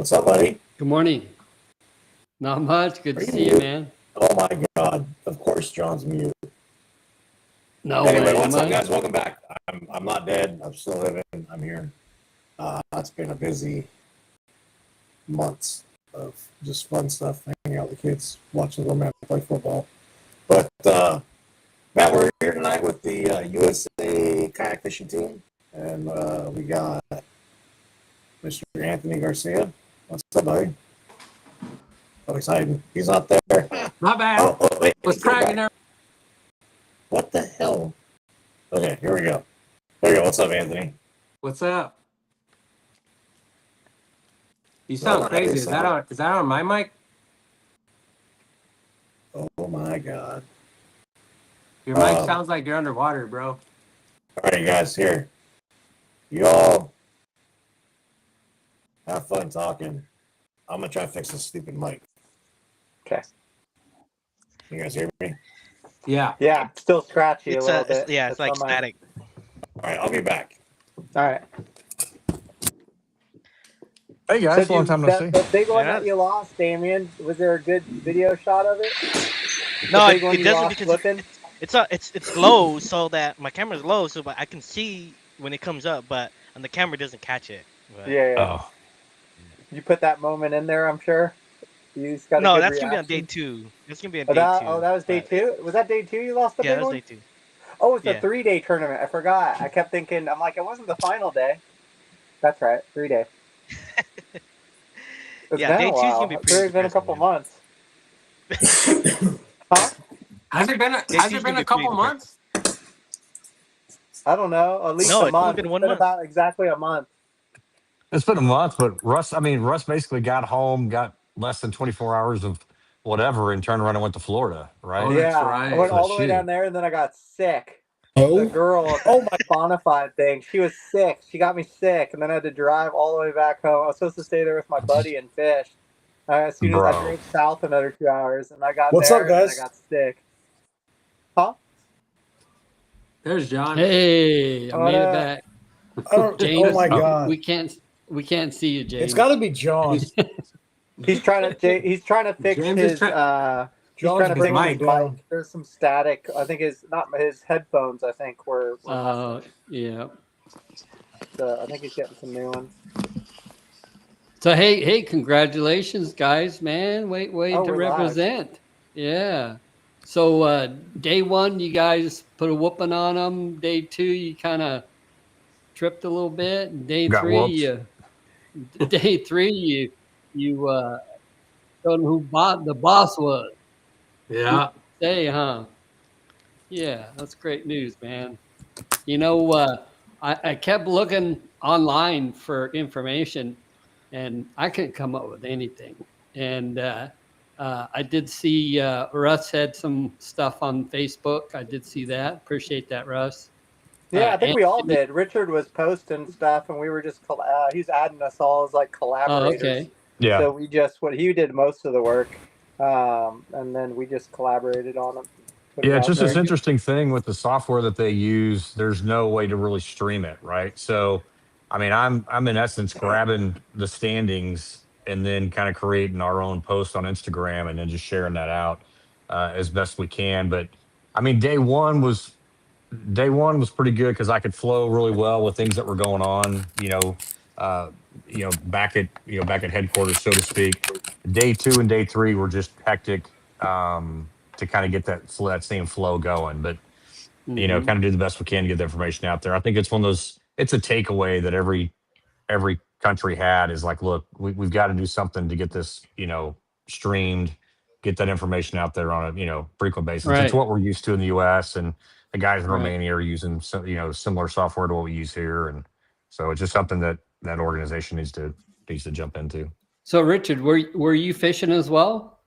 What's up, buddy? Good morning. Not much. Good to see you, man. Oh my God! Of course, John's mute. No Anyway, way. what's up, Am I? guys? Welcome back. I'm not dead. I'm still living. I'm here. It's been a busy months of just fun stuff, hanging out with the kids, watching little man play football. But Matt, we're here tonight with the USA Kayak Fishing Team, and we got Mr. Anthony Garcia. What's up, buddy? Oh, excited. He's not there. My bad. Oh, wait. What's cracking there? What the hell? Okay, here we go. There you go. What's up, Anthony? What's up? You sound crazy. Is that on my mic? Oh my God. Your mic sounds like you're underwater, bro. All right, you guys, here. You all have fun talking. I'm going to try to fix this stupid mic. Okay. You guys hear me? Yeah. Yeah, still scratchy a little bit. Yeah, it's like static. All right, I'll be back. All right. Hey guys, long time no see. The big one that you lost, Damien, was there a good video shot of it? No, it doesn't because it's low, so that my camera's low, so I can see when it comes up, but and the camera doesn't catch it. But... Yeah. Oh. You put that moment in there, I'm sure. You just got no, that's gonna be on day 2. It's gonna be on day 2. Oh, that was day 2. Was that day 2? You lost the big one? Yeah, that was day 2. Oh, it's a 3-day tournament. I forgot. I kept thinking. I'm like, it wasn't the final day. That's right, 3-day. Yeah, day 2 is gonna be pretty. It's been a couple months. Huh? Has it been a couple months? I don't know. At least a month. It's been about exactly a month. It's been a month, but Russ basically got home, got less than 24 hours of whatever, and turned around and went to Florida, right? Oh, yeah, that's right. I went all the way down there, and then I got sick. Oh? The girl, my bonafide thing, she was sick. She got me sick, and then I had to drive all the way back home. I was supposed to stay there with my buddy and fish. As soon as I drove south another 2 hours, and I got there, and I got sick. Huh? There's John. Hey, I made it back. James, oh my God. We can't see you, James. It's got to be John. He's trying to fix his. He's trying to bring his mic. There's some static. I think his headphones. I think were. Yeah. So I think he's getting some new ones. So hey, congratulations, guys, man! Way to represent. Live. Yeah. So day 1, you guys put a whooping on them. Day 2, you kind of tripped a little bit. And day 3, you showed them who the boss was. Yeah. Say, huh? Yeah, that's great news, man. You know, I kept looking online for information, and I couldn't come up with anything. And I did see Russ had some stuff on Facebook. I did see that. Appreciate that, Russ. Yeah, I think we all did. Richard was posting stuff, and we were just he's adding us all as like collaborators. Oh, okay. Yeah. So he did most of the work, and then we just collaborated on them. Yeah, it's just this interesting thing with the software that they use. There's no way to really stream it, right? So, I mean, I'm in essence grabbing the standings and then kind of creating our own post on Instagram and then just sharing that out as best we can. But I mean, day one was pretty good because I could flow really well with things that were going on, back at headquarters, so to speak. Day 2 and day 3 were just hectic to kind of get that same flow going. But kind of do the best we can to get the information out there. I think it's one of those. It's a takeaway that every country had is like, look, we've got to do something to get this, streamed, get that information out there on a frequent basis. Right. It's what we're used to in the U.S. and the guys in Romania are using similar software to what we use here, and so it's just something that organization needs to jump into. So, Richard, were you fishing as well?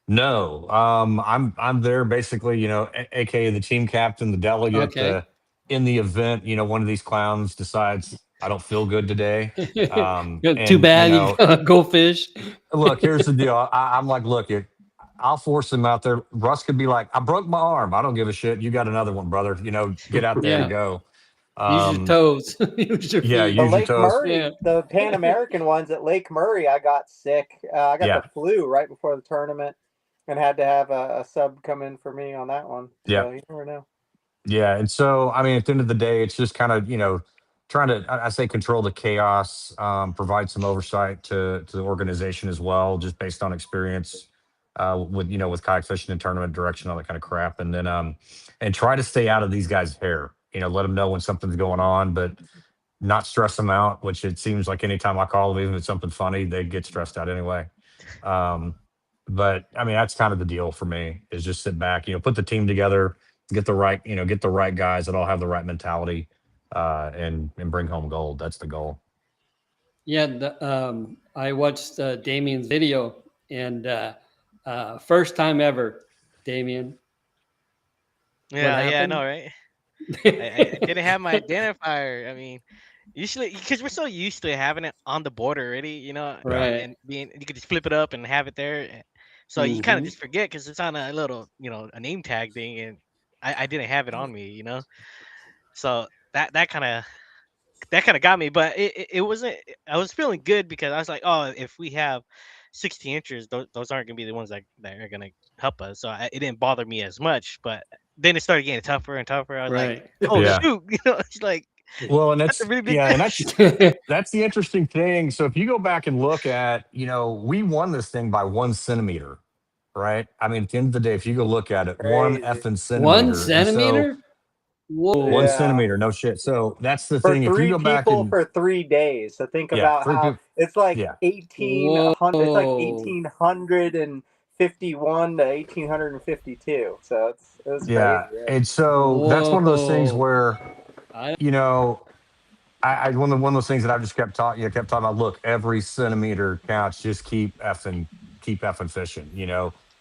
No, I'm there basically, aka the team captain, the delegate. Okay. In the event, one of these clowns decides I don't feel good today. Too bad you go fish. Look, here's the deal. I'm like, look, I'll force him out there. Russ could be like, I broke my arm. I don't give a shit. You got another one, brother. Get out there and go. Use your toes. Use your Yeah, feet. The use your Lake toes. Murray, Yeah. the Pan American ones at Lake Murray, I got sick. I got Yeah. the flu right before the tournament and had to have a sub come in for me on that one. Yeah. So you never know. Yeah, and so I mean, at the end of the day, it's just kind of trying to I say control the chaos, provide some oversight to the organization as well, just based on experience with with kayak fishing and tournament direction, all that kind of crap, and then and try to stay out of these guys' hair. Let them know when something's going on, but not stress them out. Which it seems like anytime I call them, even if it's something funny, they get stressed out anyway. Um, but I mean, that's kind of the deal for me is just sit back, put the team together, get the right, get the right guys that all have the right mentality, and bring home gold. That's the goal. Yeah, I watched Damien's video, and first time ever, Damien. Yeah, I happened? know, right? I didn't have my identifier. I mean, usually because we're so used to having it on the board already, Right. and being you could just flip it up and have it there. So you kind of just forget because it's on a little, a name tag thing, and I didn't have it on me, So that kind of got me, but it wasn't. I was feeling good because I was like, oh, if we have 60 inches, those aren't gonna be the ones that are gonna help us. So it didn't bother me as much. But then it started getting tougher and tougher. I was like, oh Yeah. shoot, it's like Well, and that's a really big. yeah, and that's the interesting thing. So if you go back and look at, we won this thing by 1 centimeter, right? I mean, at the end of the day, if you go look at it, one Crazy. effing centimeter. 1 And so centimeter? Whoa. 1 centimeter, no shit. So that's the For thing. If you three go back people and for 3 days. So think yeah, about three how people, it's like yeah, 1800. It's like Whoa. 1851 to 1852. So it was yeah. crazy. And so that's one of those things Whoa. where I I one of those things that I've just kept talking about. Look, every centimeter counts. Just keep effing fishing.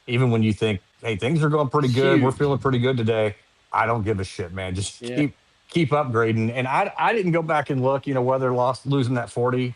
Even when you think, hey, things are going pretty good, we're Huge. feeling pretty good today. I don't give a shit, man. Just Yeah. keep upgrading. And I didn't go back and look. Whether losing that 40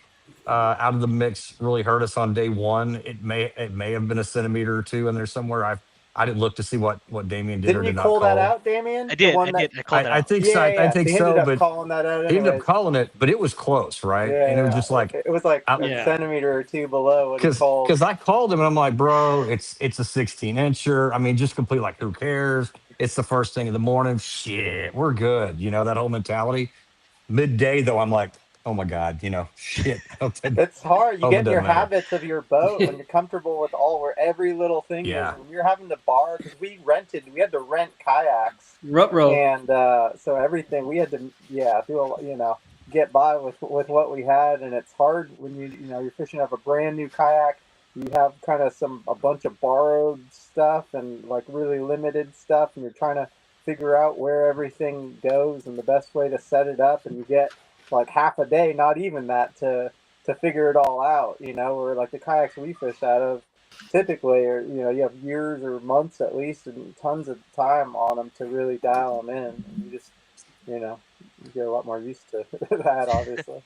out of the mix really hurt us on day one. It may have been a centimeter or two in there somewhere. I didn't look to see what Damien did Didn't or you did not call that call. out, Damien? I The did, one I that. did. I called that I out. think Yeah, so. yeah, I yeah. think They so, ended up but calling that out he ended up anyways. calling it, but it was close, right? Yeah, And it was yeah. just like It was like a Yeah. centimeter or two below what he called. because I called him and I'm like, bro, it's a 16 incher. I mean, just complete like who cares? It's the first thing in the morning. Shit, we're good. That whole mentality. Midday though, I'm like, oh my god, shit. It's hard. You Hope get it in your doesn't matter. habits of your boat when you're comfortable with where every little thing is. Yeah. When you're having to borrow, because we had to rent kayaks, Ruh-roh. and so everything we had to, get by with what we had, and it's hard when you're fishing up a brand new kayak. You have kind of a bunch of borrowed stuff and like really limited stuff, and you're trying to figure out where everything goes and the best way to set it up, and you get like half a day, not even that, to figure it all out, or like the kayaks we fish out of typically are, you have years or months at least and tons of time on them to really dial them in. And you just, you get a lot more used to that, obviously.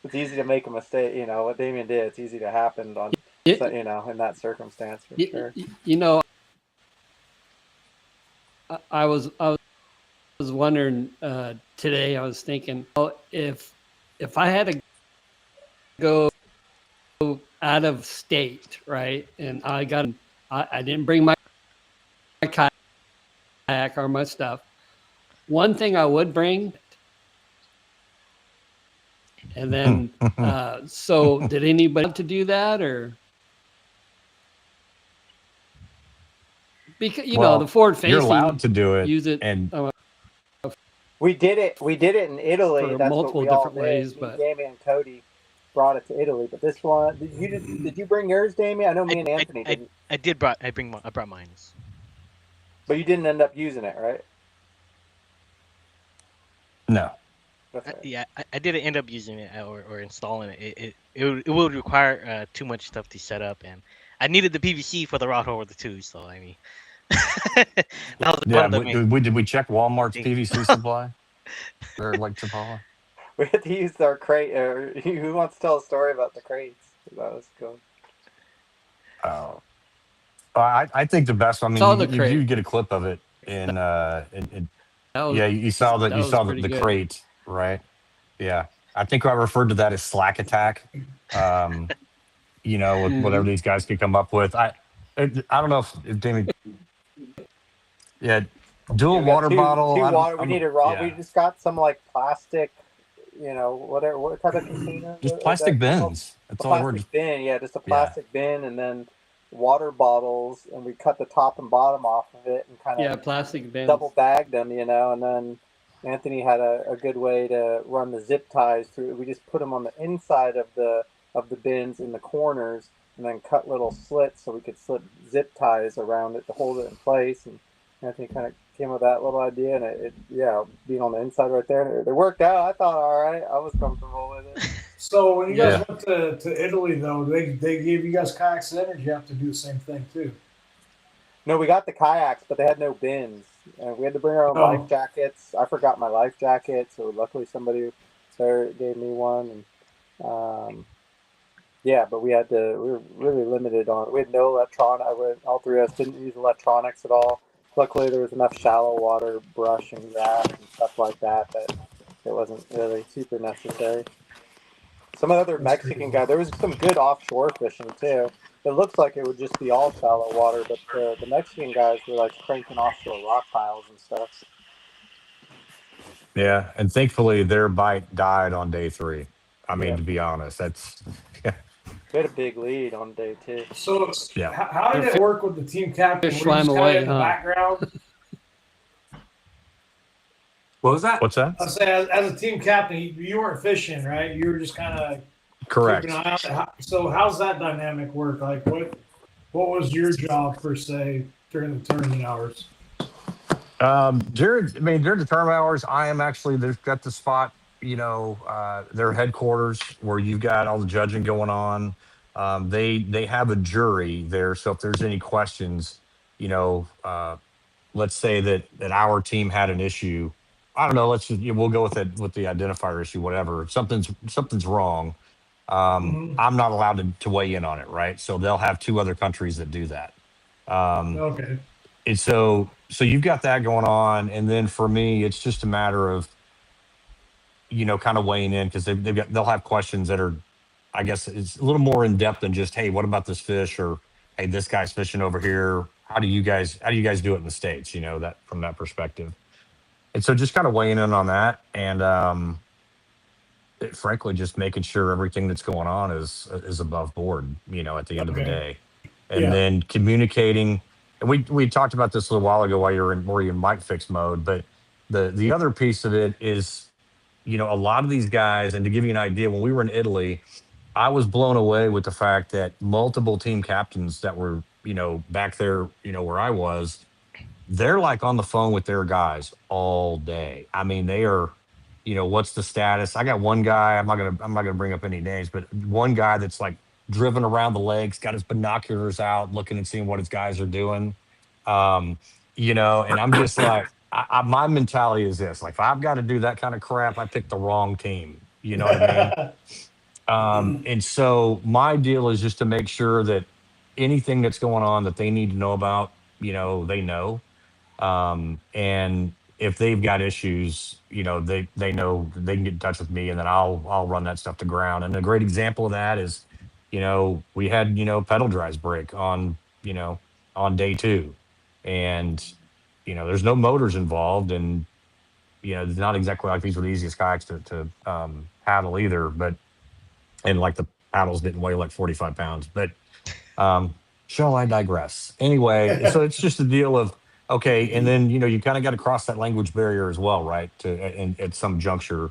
It's easy to make a mistake, what Damien did, it's easy to happen on, in that circumstance for sure. I was wondering today. I was thinking, if I had to go out of state, right, and I didn't bring my kayak or my stuff. One thing I would bring, and then so did anybody have to do that, or because the forward facing, you're allowed to do it. use it, And We did it in Italy. for That's multiple what we all different did. ways, Me, but Damien and Cody brought it to Italy. But this one, did you bring yours, Damien? I know me and Anthony didn't. I brought mine. But you didn't end up using it, right? no. That's right. Yeah, I didn't end up using it or installing it. It would require too much stuff to set up, and I needed the PVC for the rod holder too. So I mean, that was Yeah. one of the Did we check Walmart's PVC supply or like Chapala? We had to use our crate. Who wants to tell a story about the crates? That was cool. Oh. I think the best. I Saw mean, the you crate. get a clip of it in That was, yeah, you saw that was the pretty good. crate. Right. Yeah. I think I referred to that as slack attack. With whatever these guys could come up with. I don't know if Damien. Yeah. Yeah, Dual we got water bottle. two water. We I'm need a raw. We yeah. just got some like plastic, whatever. What type of container? Just Would that plastic be called? bins. That's A all I word. plastic bin. Yeah, just a Yeah. plastic bin, and then water bottles, and we cut the top and bottom off of it, and kind of plastic bins. double bagged them, and then Anthony had a good way to run the zip ties through. We just put them on the inside of the bins in the corners, and then cut little slits so we could slip zip ties around it to hold it in place. And Anthony kind of came with that little idea, and it being on the inside right there, and it worked out. I thought, all right, I was comfortable with it. So when you guys went to Italy, though, they gave you guys kayaks then, or did you have to do the same thing too? No, we got the kayaks, but they had no bins, and we had to bring our own life jackets. I forgot my life jacket, so luckily somebody there gave me one. And but we were really limited on. We had no electronic. All three of us didn't use electronics at all. Luckily, there was enough shallow water, brush and grass and stuff like that it wasn't really super necessary. Some of the other Mexican guys, there was some good offshore fishing too. It looks like it would just be all shallow water, but the Mexican guys were like cranking offshore rock piles and stuff. Yeah, and thankfully their bite died on day 3. I mean, to be honest, that's. We had a big lead on day 2. So how did it work with the team captain? Fish swam away, in the background? What was that? What's that? I say, as a team captain, you weren't fishing, right? You were just kind of correct. Keeping an eye out. So how's that dynamic work? Like, what was your job per se during the tournament hours? During the tournament hours, I am actually they've got the spot, their headquarters where you've got all the judging going on. They have a jury there, so if there's any questions, let's say that our team had an issue. I don't know. We'll go with the identifier issue, whatever. Something's wrong. I'm not allowed to weigh in on it, right? So they'll have 2 other countries that do that. Okay. And so you've got that going on, and then for me, it's just a matter of, kind of weighing in because they'll have questions that are, I guess, it's a little more in depth than just, hey, what about this fish, or hey, this guy's fishing over here. How do you guys do it in the States? That from that perspective. And so just kind of weighing in on that, and frankly, just making sure everything that's going on is above board, at the end of the day, and then communicating. And we talked about this a little while ago while you're in mic fix mode, but the other piece of it is, a lot of these guys, and to give you an idea, when we were in Italy, I was blown away with the fact that multiple team captains that were, back there, where I was, they're like on the phone with their guys all day. I mean, they are, what's the status? I got one guy, I'm not gonna bring up any names, but one guy that's like driven around the lakes, got his binoculars out, looking and seeing what his guys are doing. And I'm just like, my mentality is this: like, if I've got to do that kind of crap, I picked the wrong team. You know what I mean? And so my deal is just to make sure that anything that's going on that they need to know about, they know. And if they've got issues, they know they can get in touch with me, and then I'll run that stuff to ground. And a great example of that is, we had, pedal drives break on day 2, and, there's no motors involved, and, it's not exactly like these were the easiest kayaks to paddle either, but, and like the paddles didn't weigh like 45 pounds, but, shall I digress? Anyway, so it's just a deal of, okay, and then you kind of got to cross that language barrier as well, right? At some juncture,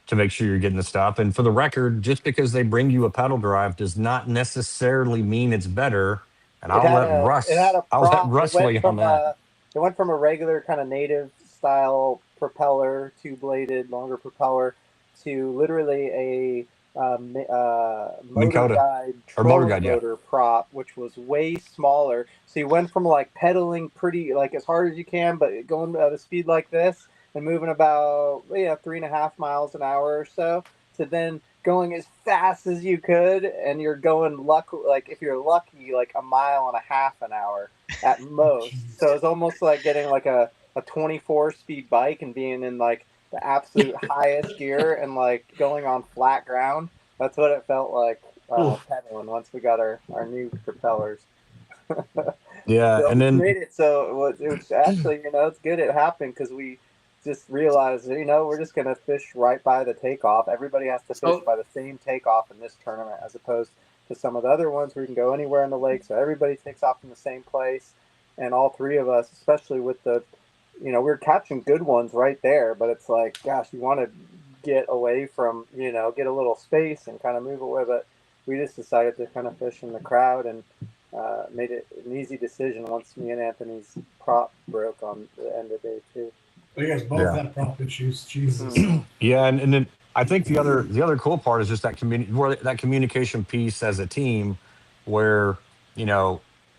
to make sure you're getting the stuff. And for the record, just because they bring you a pedal drive does not necessarily mean it's better. And I'll let Russ weigh in on that. It went from a regular kind of native style propeller, 2-bladed, longer propeller, to literally a motor guide motor prop, which was way smaller. So you went from like pedaling pretty like as hard as you can, but going at a speed like this and moving about 3.5 miles an hour or so, to then going as fast as you could, and you're going if you're lucky, like 1.5 miles an hour at most. So it's almost like getting like a 24 speed bike and being in like the absolute highest gear and like going on flat ground. That's what it felt like pedaling once we got our new propellers. Yeah, So and we then made it so it was actually, it's good it happened because we just realized, we're just gonna fish right by the takeoff. Everybody has to fish So- by the same takeoff in this tournament, as opposed to some of the other ones where you can go anywhere in the lake. So everybody takes off from the same place, and all three of us, especially with the, we're catching good ones right there, but it's like, gosh, you want to get away from, get a little space and kind of move away, but we just decided to kind of fish in the crowd and made it an easy decision once me and Anthony's prop broke on the end of day 2. You guys both Yeah. had prop issues. Jesus. yeah, and then I think the other cool part is just that that communication piece as a team, where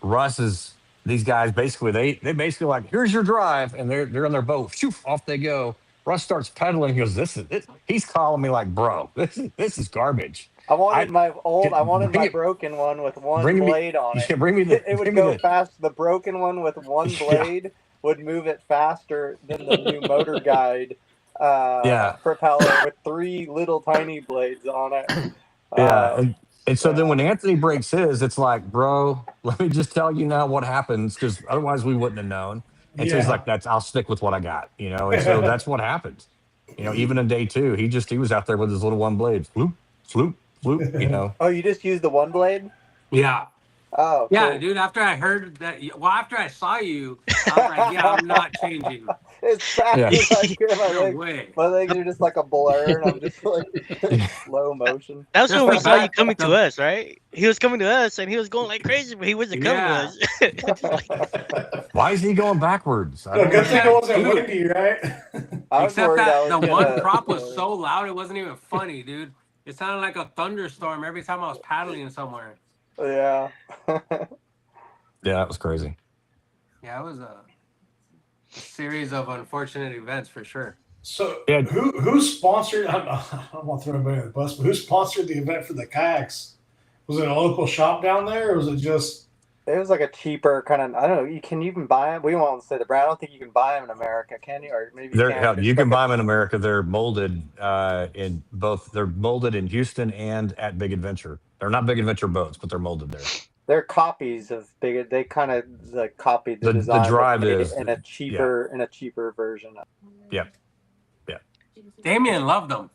Russ is these guys basically they basically like, here's your drive, and they're in their boat, shoof, off they go. Russ starts pedaling. He goes, this is it. He's calling me like, bro, this is garbage. I wanted my Bring it, broken one with one bring me, blade on it. yeah, bring me the, It would bring me go the, fast. The broken one with one blade would move it faster than the new motor guide yeah, propeller with 3 little tiny blades on it. yeah, and so then Yeah. when Anthony breaks his, it's like, bro, let me just tell you now what happens, because otherwise we wouldn't have known. And so he's like, I'll stick with what I got, and so that's what happened. Even in day 2, he was out there with his little one blade, floop, floop, floop. Oh, you just used the one blade? Yeah. Oh, Yeah, cool. dude. After I heard that, after I saw you, I was like, yeah, I'm not changing. It's fast Yeah. as I can. No way. My legs are just like a blur, and I'm just like slow motion. That's Just when we the saw you back- coming to the- us, right? He was coming to us, and he was going like crazy, but he wasn't coming to Yeah. us. It's like, Why is he going backwards? I don't Good thing it know. wasn't Dude. windy, right? I was Except worried I that was the gonna, one prop was so loud, it wasn't even funny, dude. It sounded like a thunderstorm every time I was paddling somewhere. Yeah. Yeah, that was crazy. Yeah, it was a series of unfortunate events for sure. So Yeah. who sponsored? I don't want to throw anybody under the bus, but who sponsored the event for the kayaks? Was it a local shop down there, or was it just? It was like a cheaper kind of. I don't know. You can even buy them. We won't say the brand. I don't think you can buy them in America, can you? Or maybe you can. Hell, but you it's can like buy them in America. They're molded in both. They're molded in Houston and at Big Adventure. They're not Big Adventure boats, but they're molded there. they're copies of big. They kind of like copied the The design, but drive made is it in a cheaper version. yeah. Damien loved them.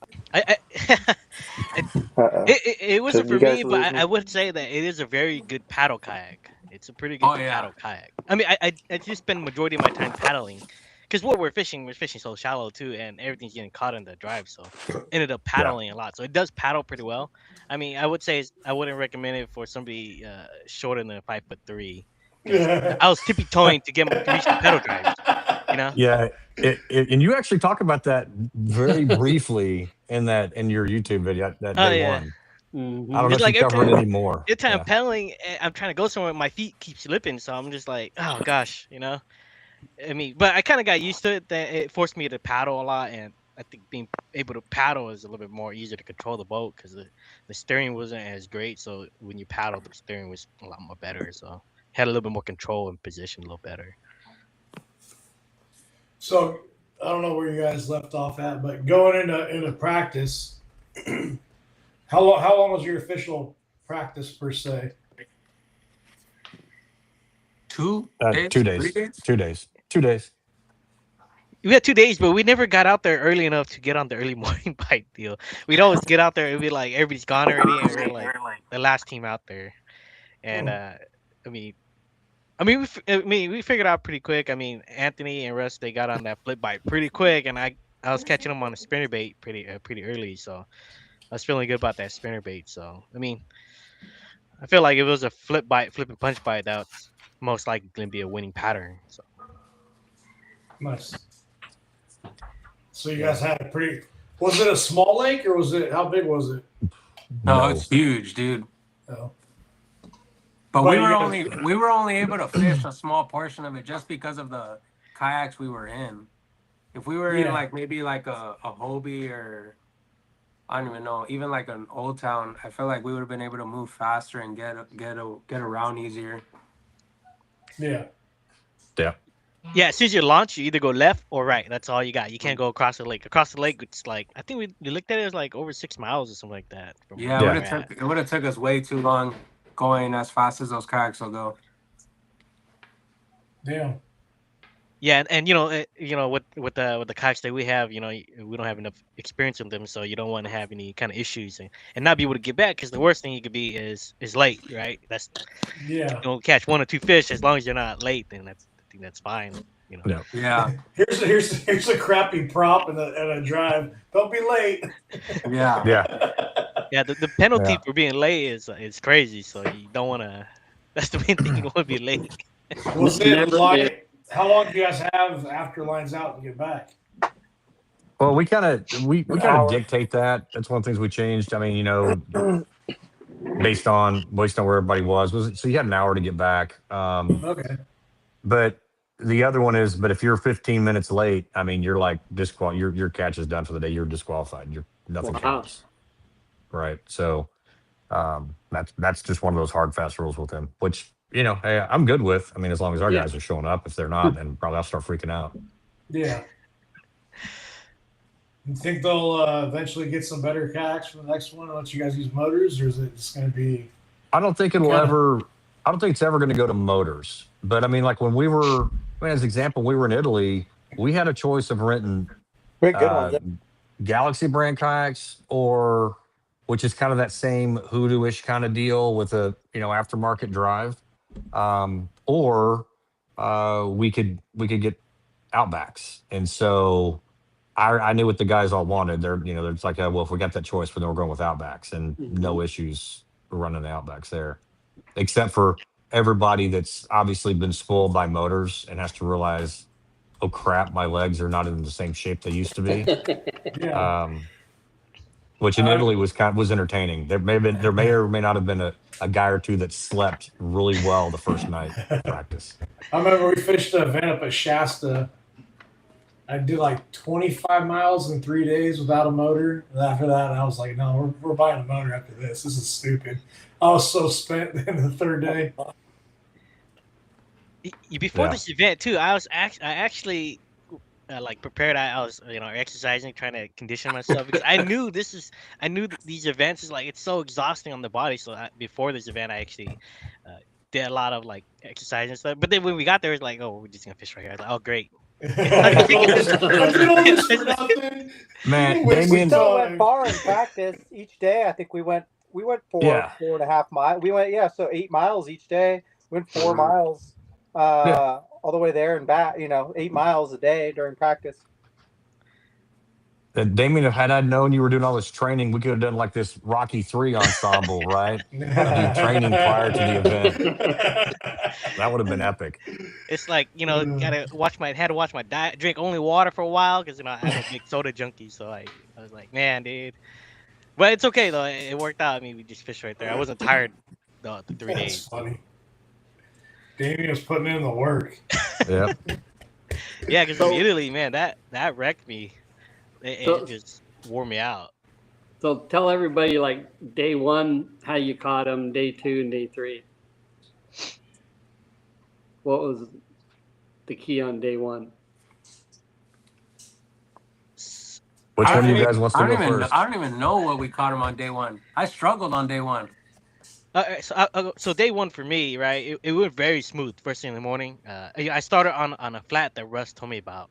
it wasn't So for you guys me, but lose me? I would say that it is a very good paddle kayak. It's a pretty good Oh, yeah. paddle kayak. I mean, I just spend majority of my time paddling, because what we're fishing so shallow too, and everything's getting caught in the drive, so ended up paddling a lot. So it does paddle pretty well. I mean, I would say I wouldn't recommend it for somebody shorter than 5'3". I was tippy toeing to reach the pedal drives. Yeah, and you actually talk about that very briefly in your YouTube video that day yeah. one. Mhm. I don't know It's if like you covered it anymore. every time I'm pedaling, I'm trying to go somewhere, my feet keep slipping, so I'm just like, oh gosh, I mean, but I kind of got used to it. That it forced me to paddle a lot, and I think being able to paddle is a little bit more easier to control the boat, because the steering wasn't as great. So when you paddle, the steering was a lot more better. So had a little bit more control and position a little better. So I don't know where you guys left off at, but going into practice, how long was your official practice per se? 2 days? 2 days. 3 days? 2 days. 2 days. We had 2 days, but we never got out there early enough to get on the early morning bite deal. We'd always get out there and be like, everybody's gone already, and we're like the last team out there. And we figured out pretty quick. I mean, Anthony and Russ, they got on that flip bite pretty quick, and I was catching them on a spinner bait pretty early, so I was feeling good about that spinner bait. So I mean, I feel like if it was a flip and punch bite, that's most likely going to be a winning pattern. So Nice. So you guys had a pretty. Was it a small lake, or was it? How big was it? No, it's huge, dude. Oh. But Well, we you guys- were only able to fish a small portion of it just because of the kayaks we were in. If we were in like maybe like a Hobie, or I don't even know, even like an Old Town, I feel like we would have been able to move faster and get around easier. Yeah. Yeah. Yeah, as soon as you launch, you either go left or right. That's all you got. You can't go across the lake. Across the lake, it's like I think we looked at it, it was like over 6 miles or something like that from Yeah, where Yeah. we're at. it would have took us way too long going as fast as those kayaks will go. Damn. Yeah, and with the kayaks that we have, we don't have enough experience with them, so you don't want to have any kind of issues and not be able to get back because the worst thing you could be is late, right? That's Yeah. catch one or two fish as long as you're not late, then I think that's fine. Yeah. Yeah, Here's a crappy prop and a drive. Don't be late. yeah. Yeah. Yeah, the penalty Yeah. for being late is crazy, so you don't want to. That's the main thing. You don't want to be late. Was Never it line? did. How long do you guys have after lines out to get back? Well, we kind of An kind of hour. dictate that. That's one of the things we changed. I mean, based on where everybody was so you had an hour to get back. Okay. But the other one is, but if you're 15 minutes late, I mean, you're like your catch is done for the day. You're disqualified. Nothing Wow. counts. Right. So that's just one of those hard fast rules with him, which hey, I'm good with. I mean, as long as our Yeah. guys are showing up. If they're not, then probably I'll start freaking out. Yeah. You think they'll eventually get some better kayaks for the next one and let you guys use motors, or is it just going to be? I don't think it'll Kinda. ever. I don't think it's ever going to go to motors. But I mean, like when we were, I mean, as example, we were in Italy. We had a choice of renting We had good ones. Galaxy brand kayaks, or which is kind of that same hoodoo-ish kind of deal with a aftermarket drive, or we could get Outbacks, and so I knew what the guys all wanted. They're just like, well, if we got that choice, then we're going with Outbacks, and no issues running the Outbacks there, except for everybody that's obviously been spoiled by motors and has to realize, oh crap, my legs are not in the same shape they used to be. Yeah. Which in Italy was entertaining. There may or may not have been a guy or two that slept really well the first night of practice. I remember we fished an event up at Shasta. I did like 25 miles in 3 days without a motor. And after that, I was like, no, we're buying a motor after this. This is stupid. I was so spent in the third day. Before Yeah. this event too, I actually like prepared. I was exercising, trying to condition myself because I knew these events is like it's so exhausting on the body. So before this event, I actually did a lot of like exercise and stuff. But then when we got there, it's like, oh, we're just gonna fish right here. I was like, oh, great. I did all this for nothing. Man, Wasted We Damien, still time. went far in practice each day. I think we went 4.5 miles. We went so 8 miles each day. Went 4 miles all the way there and back. 8 miles a day during practice. Damien, had I known you were doing all this training, we could have done like this Rocky 3 ensemble, right? Do training prior to the event. That would have been epic. It's like had to watch my diet, drink only water for a while because I'm a big soda junkie. So I was like, man, dude. But it's okay though. It worked out. I mean, we just fished right there. I wasn't tired the 3 That's days. funny. Damien was putting in the work. Yeah. Yeah, because in Italy, man, that wrecked me. It just wore me out. So tell everybody, like, day one, how you caught them, day 2 and day 3. What was the key on day 1? Which one of you guys wants to go first? I don't even know what we caught him on day 1. I struggled on day 1. So day 1 for me, right? It went very smooth first thing in the morning. I started on a flat that Russ told me about,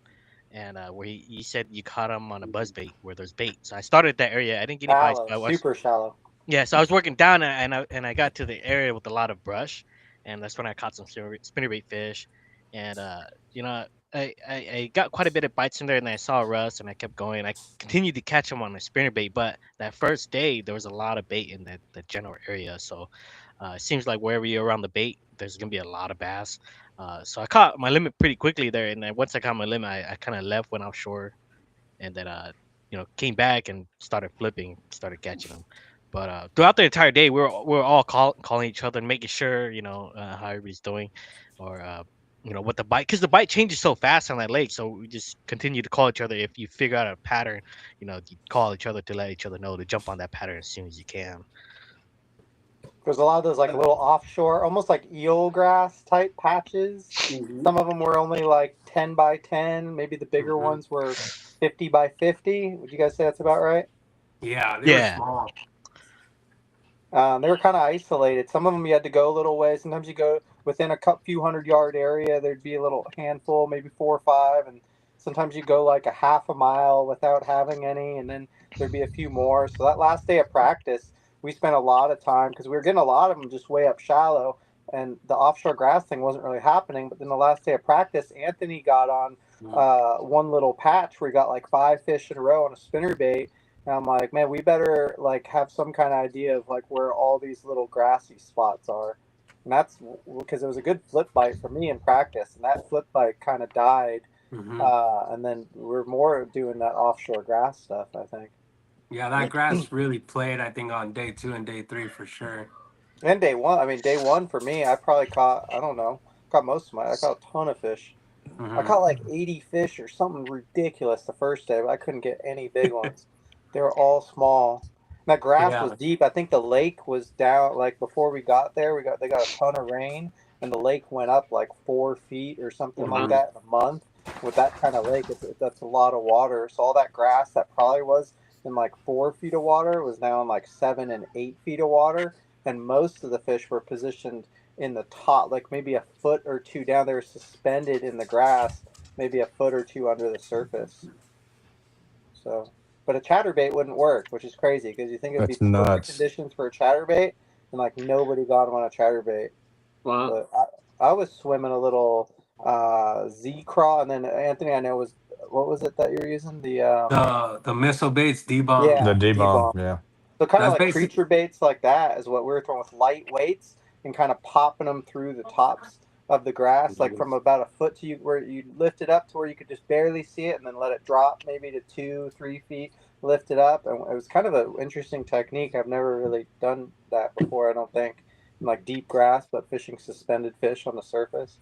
and where he said you caught him on a buzz bait where there's bait. So I started at that area. I didn't get any bites. But I was, Super shallow. yeah, so I was working down and I got to the area with a lot of brush, and that's when I caught some spinnerbait fish, and I got quite a bit of bites in there, and I saw Russ, and I kept going. I continued to catch him on a spinnerbait, but that first day there was a lot of bait in the general area, so it seems like wherever you're around the bait, there's gonna be a lot of bass. So I caught my limit pretty quickly there, and then once I caught my limit, I kind of left, went offshore, and then came back and started flipping, started catching them. But throughout the entire day, we were all calling each other and making sure how everybody's doing, or what the bite, because the bite changes so fast on that lake. So we just continue to call each other. If you figure out a pattern, you call each other to let each other know to jump on that pattern as soon as you can. There's a lot of those like little offshore, almost like eel grass type patches. Some of them were only like 10 by 10. Maybe the bigger ones were 50 by 50. Would you guys say that's about right? Yeah, they were small. They were kind of isolated. Some of them you had to go a little way. Sometimes you go within a few 100-yard area. There'd be a little handful, maybe 4 or 5, and sometimes you go like a half a mile without having any, and then there'd be a few more. So that last day of practice, we spent a lot of time because we were getting a lot of them just way up shallow, and the offshore grass thing wasn't really happening. But then the last day of practice, Anthony got on one little patch where he got like 5 fish in a row on a spinnerbait. And I'm like, man, we better like have some kind of idea of like where all these little grassy spots are. And that's because it was a good flip bite for me in practice, and that flip bite kind of died. And then we're more doing that offshore grass stuff, I think. Yeah, that grass really played, I think, on day 2 and day 3 for sure. And day 1, I mean, day 1 for me, I probably caught, I don't know, caught most of I caught a ton of fish. I caught like 80 fish or something ridiculous the first day, but I couldn't get any big ones. They were all small. And that grass was deep. I think the lake was down, like before we got there, they got a ton of rain, and the lake went up like 4 feet or something like that in a month. With that kind of lake, that's a lot of water. So all that grass that probably was in like 4 feet of water was now in like 7 and 8 feet of water. And most of the fish were positioned in the top, like maybe a foot or 2 down. They were suspended in the grass, maybe a foot or 2 under the surface. So, but a chatterbait wouldn't work, which is crazy because you think it'd be perfect conditions for a chatterbait, and like nobody got them on a chatterbait. Wow. But I was swimming a little Z-Craw, and then Anthony, I know what was it that you're using? The missile baits, D-bomb. Yeah, the D-bomb, yeah. So kind of like creature baits like that is what we were throwing with light weights and kind of popping them through the tops of the grass, like from about a foot to where you lift it up to where you could just barely see it, and then let it drop maybe to 2-3 feet, lift it up, and it was kind of an interesting technique. I've never really done that before, I don't think, in like deep grass, but fishing suspended fish on the surface.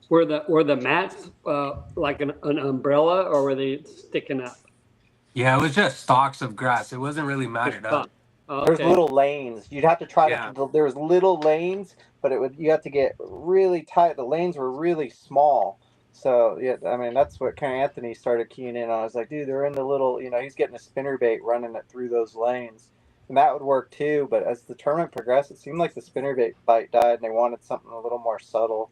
Were the mats like an umbrella, or were they sticking up? Yeah, it was just stalks of grass. It wasn't really matted up. Oh, okay. There's little lanes. You'd have to try to. There was little lanes, but you have to get really tight. The lanes were really small. So yeah, I mean that's what kind of Anthony started keying in on. I was like, dude, they're in the little. He's getting a spinnerbait running it through those lanes, and that would work too. But as the tournament progressed, it seemed like the spinnerbait bite died, and they wanted something a little more subtle.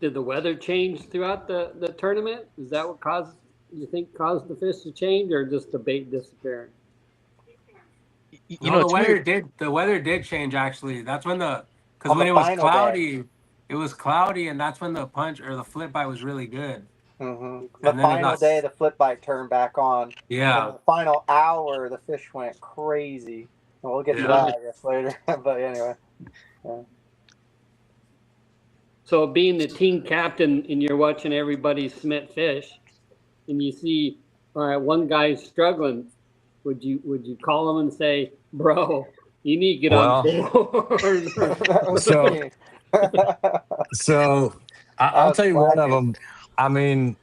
Did the weather change throughout the tournament? Is that what caused the fish to change, or just the bait disappearing? The weather did change actually. That's when because when it was cloudy, it was cloudy, and that's when the punch or the flip bite was really good. The final day, the flip bite turned back on. Yeah. In the final hour, the fish went crazy. And we'll get to that, I guess, later. But anyway. Yeah. So being the team captain and you're watching everybody submit fish, and you see, all right, one guy's struggling, would you call him and say, bro, you need to get on board? So I'll tell you one of them. I mean,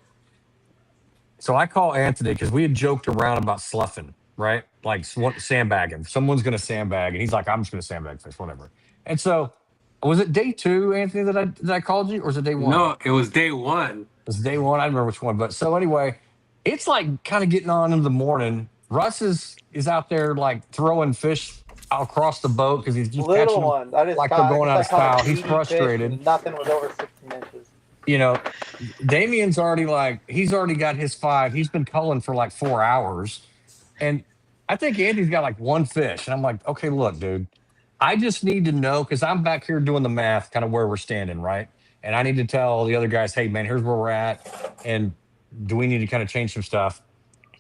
so I call Anthony because we had joked around about sloughing, right? Like sandbagging. Someone's going to sandbag, and he's like, I'm just going to sandbag fish, whatever. And so, was it day 2, Anthony, that I called you, or was it day 1? No, it was day 1. It was day 1. I don't remember which one. But so anyway, it's like kind of getting on in the morning. Russ is out there like throwing fish across the boat because he's just little ones. like they're going out of style. He's frustrated. Nothing was over 16 inches. Damien's already he's already got his 5. He's been culling for like 4 hours. And I think Andy's got like 1 fish. And I'm like, okay, look, dude, I just need to know, because I'm back here doing the math, kind of where we're standing, right? And I need to tell the other guys, hey, man, here's where we're at. And do we need to kind of change some stuff?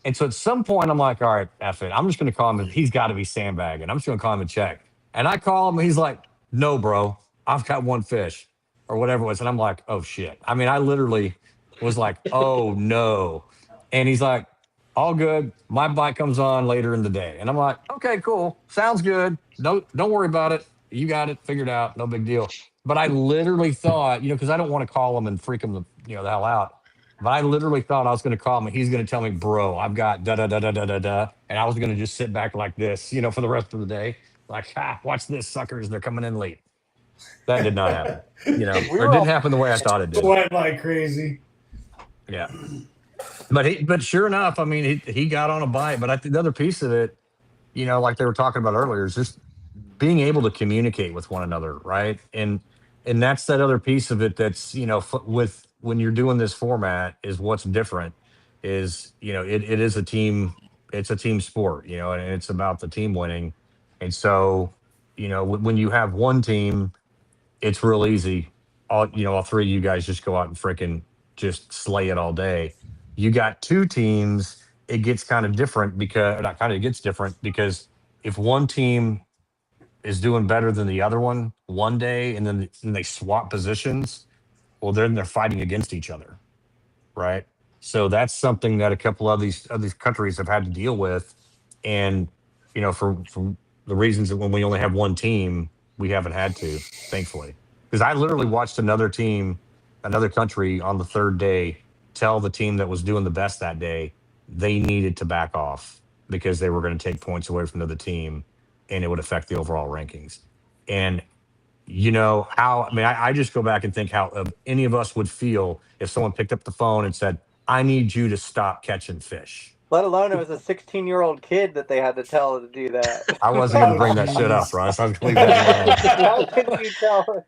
And so at some point, I'm like, all right, F it. I'm just going to call him. He's got to be sandbagging. I'm just going to call him and check. And I call him, and he's like, no, bro, I've got 1 fish or whatever it was. And I'm like, oh, shit. I mean, I literally was like, oh, no. And he's like, all good. My bite comes on later in the day. And I'm like, okay, cool. Sounds good. Don't worry about it. You got it figured out. No big deal. But I literally thought, because I don't want to call him and freak him the hell out. But I literally thought I was going to call him and he's going to tell me, bro, I've got da-da-da-da-da-da-da. And I was going to just sit back like this, for the rest of the day. Like, watch this, suckers. They're coming in late. That did not happen. We Or it didn't happen the way I thought it did. Went like crazy. Yeah. But sure enough, I mean, he got on a bite. But I think the other piece of it, like they were talking about earlier, is just being able to communicate with one another, right? And that's that other piece of it that's with when you're doing this format is what's different is it is a team, it's a team sport, and it's about the team winning. And so when you have one team, it's real easy. All three of you guys just go out and freaking just slay it all day. You got two teams, it gets kind of different because not kind of, it gets different because if one team is doing better than the other one day and then they swap positions, well, then they're fighting against each other, right? So that's something that a couple of these countries have had to deal with. And from the reasons that when we only have one team, we haven't had to, thankfully. Because I literally watched another country on the third day tell the team that was doing the best that day they needed to back off because they were going to take points away from the other team and it would affect the overall rankings. And I just go back and think how any of us would feel if someone picked up the phone and said, I need you to stop catching fish. Let alone it was a 16-year-old kid that they had to tell to do that. I wasn't going to bring that shit up, Russ. I was going to leave that alone. How could you tell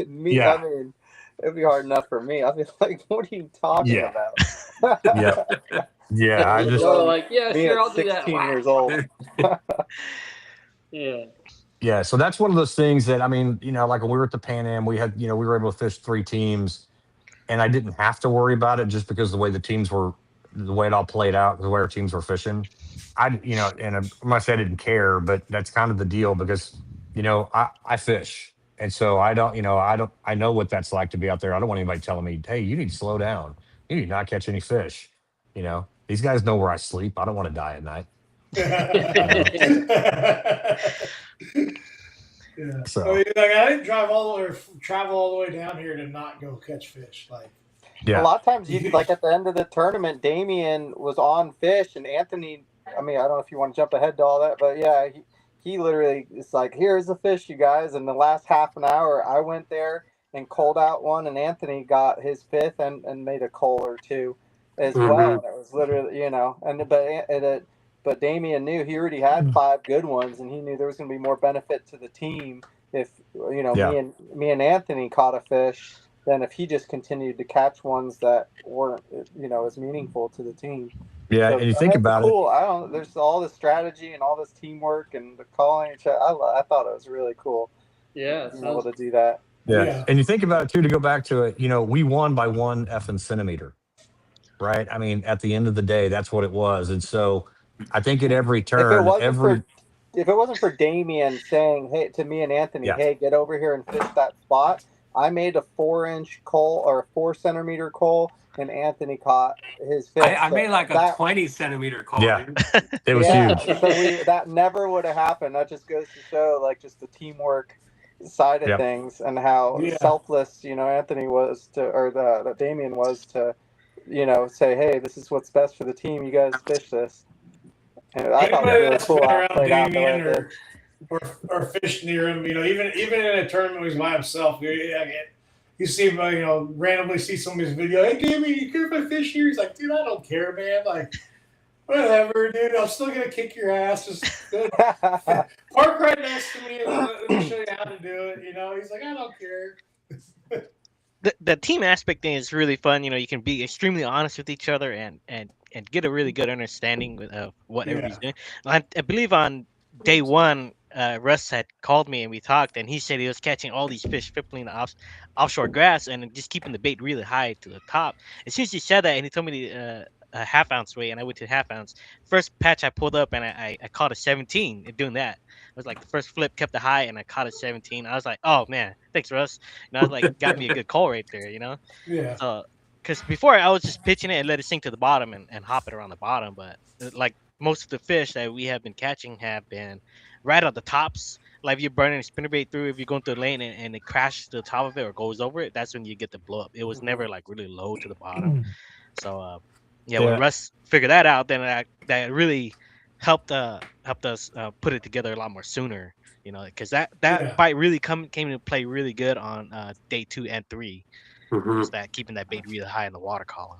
me? Yeah. I mean, it'd be hard enough for me. I'd be like, what are you talking about? Yeah. Yeah. I just like, yeah, me sure, at I'll do 16 that. years old. Yeah. Yeah, so that's one of those things that like when we were at the Pan Am, we had we were able to fish three teams, and I didn't have to worry about it just because the way it all played out, the way our teams were fishing. And I'm not saying I didn't care, but that's kind of the deal because I fish, and so I know what that's like to be out there. I don't want anybody telling me, hey, you need to slow down, you need not catch any fish. These guys know where I sleep. I don't want to die at night. Yeah. So I didn't travel all the way down here to not go catch fish. Like, yeah, a lot of times, like at the end of the tournament, Damien was on fish, and Anthony. I mean, I don't know if you want to jump ahead to all that, but yeah, he literally is like, "Here's the fish, you guys." And the last half an hour, I went there and culled out one, and Anthony got his fifth and made a cull or two as well. And it was literally, but Damien knew he already had 5 good ones, and he knew there was going to be more benefit to the team if me and Anthony caught a fish than if he just continued to catch ones that weren't as meaningful to the team. Yeah, So, and you think about it. There's all this strategy and all this teamwork and the calling. I thought it was really cool. Yeah, being able to do that. Yeah. And you think about it too, to go back to it, we won by 1 effing centimeter, right? I mean, at the end of the day, that's what it was. And so I think at every turn, if it wasn't for Damien saying, hey, to me and Anthony, hey, get over here and fish that spot, I made a 4-inch coal or a 4 centimeter coal, and Anthony caught his fish. I made like a 20 centimeter coal. Yeah, it was huge. So that never would have happened. That just goes to show, like, just the teamwork side of things and how selfless, Anthony was that Damien was to, say, hey, this is what's best for the team. You guys fish this. And I thought it was really cool how it played out the way it did. Or fish near him, even in a tournament when he's by himself, you see him, randomly see somebody's video. Hey, Damien, you care if I fish here? He's like, dude, I don't care, man. Like, whatever, dude. I'm still gonna kick your ass. Just park right next to me and let me show you how to do it. He's like, I don't care. The team aspect thing is really fun. You can be extremely honest with each other and get a really good understanding of what everybody's doing. I believe on day 1, Russ had called me and we talked, and he said he was catching all these fish fippling the offshore grass and just keeping the bait really high to the top. As soon as he said that, and he told me a half-ounce weight, and I went to half-ounce. First patch I pulled up, and I caught a 17 in doing that. It was like the first flip kept it high, and I caught a 17. I was like, oh, man, thanks, Russ. I was like, got me a good call right there, Yeah. So, because before I was just pitching it and let it sink to the bottom and hop it around the bottom, but like most of the fish that we have been catching have been right on the tops. Like if you're burning a spinnerbait through, if you're going through a lane and it crashes to the top of it or goes over it, that's when you get the blow up. It was never like really low to the bottom. So when Russ figured that out, then that really helped us put it together a lot more sooner. You know, because that bite really came into play really good on day 2 and 3. Mhm. Is that keeping that bait really high in the water column?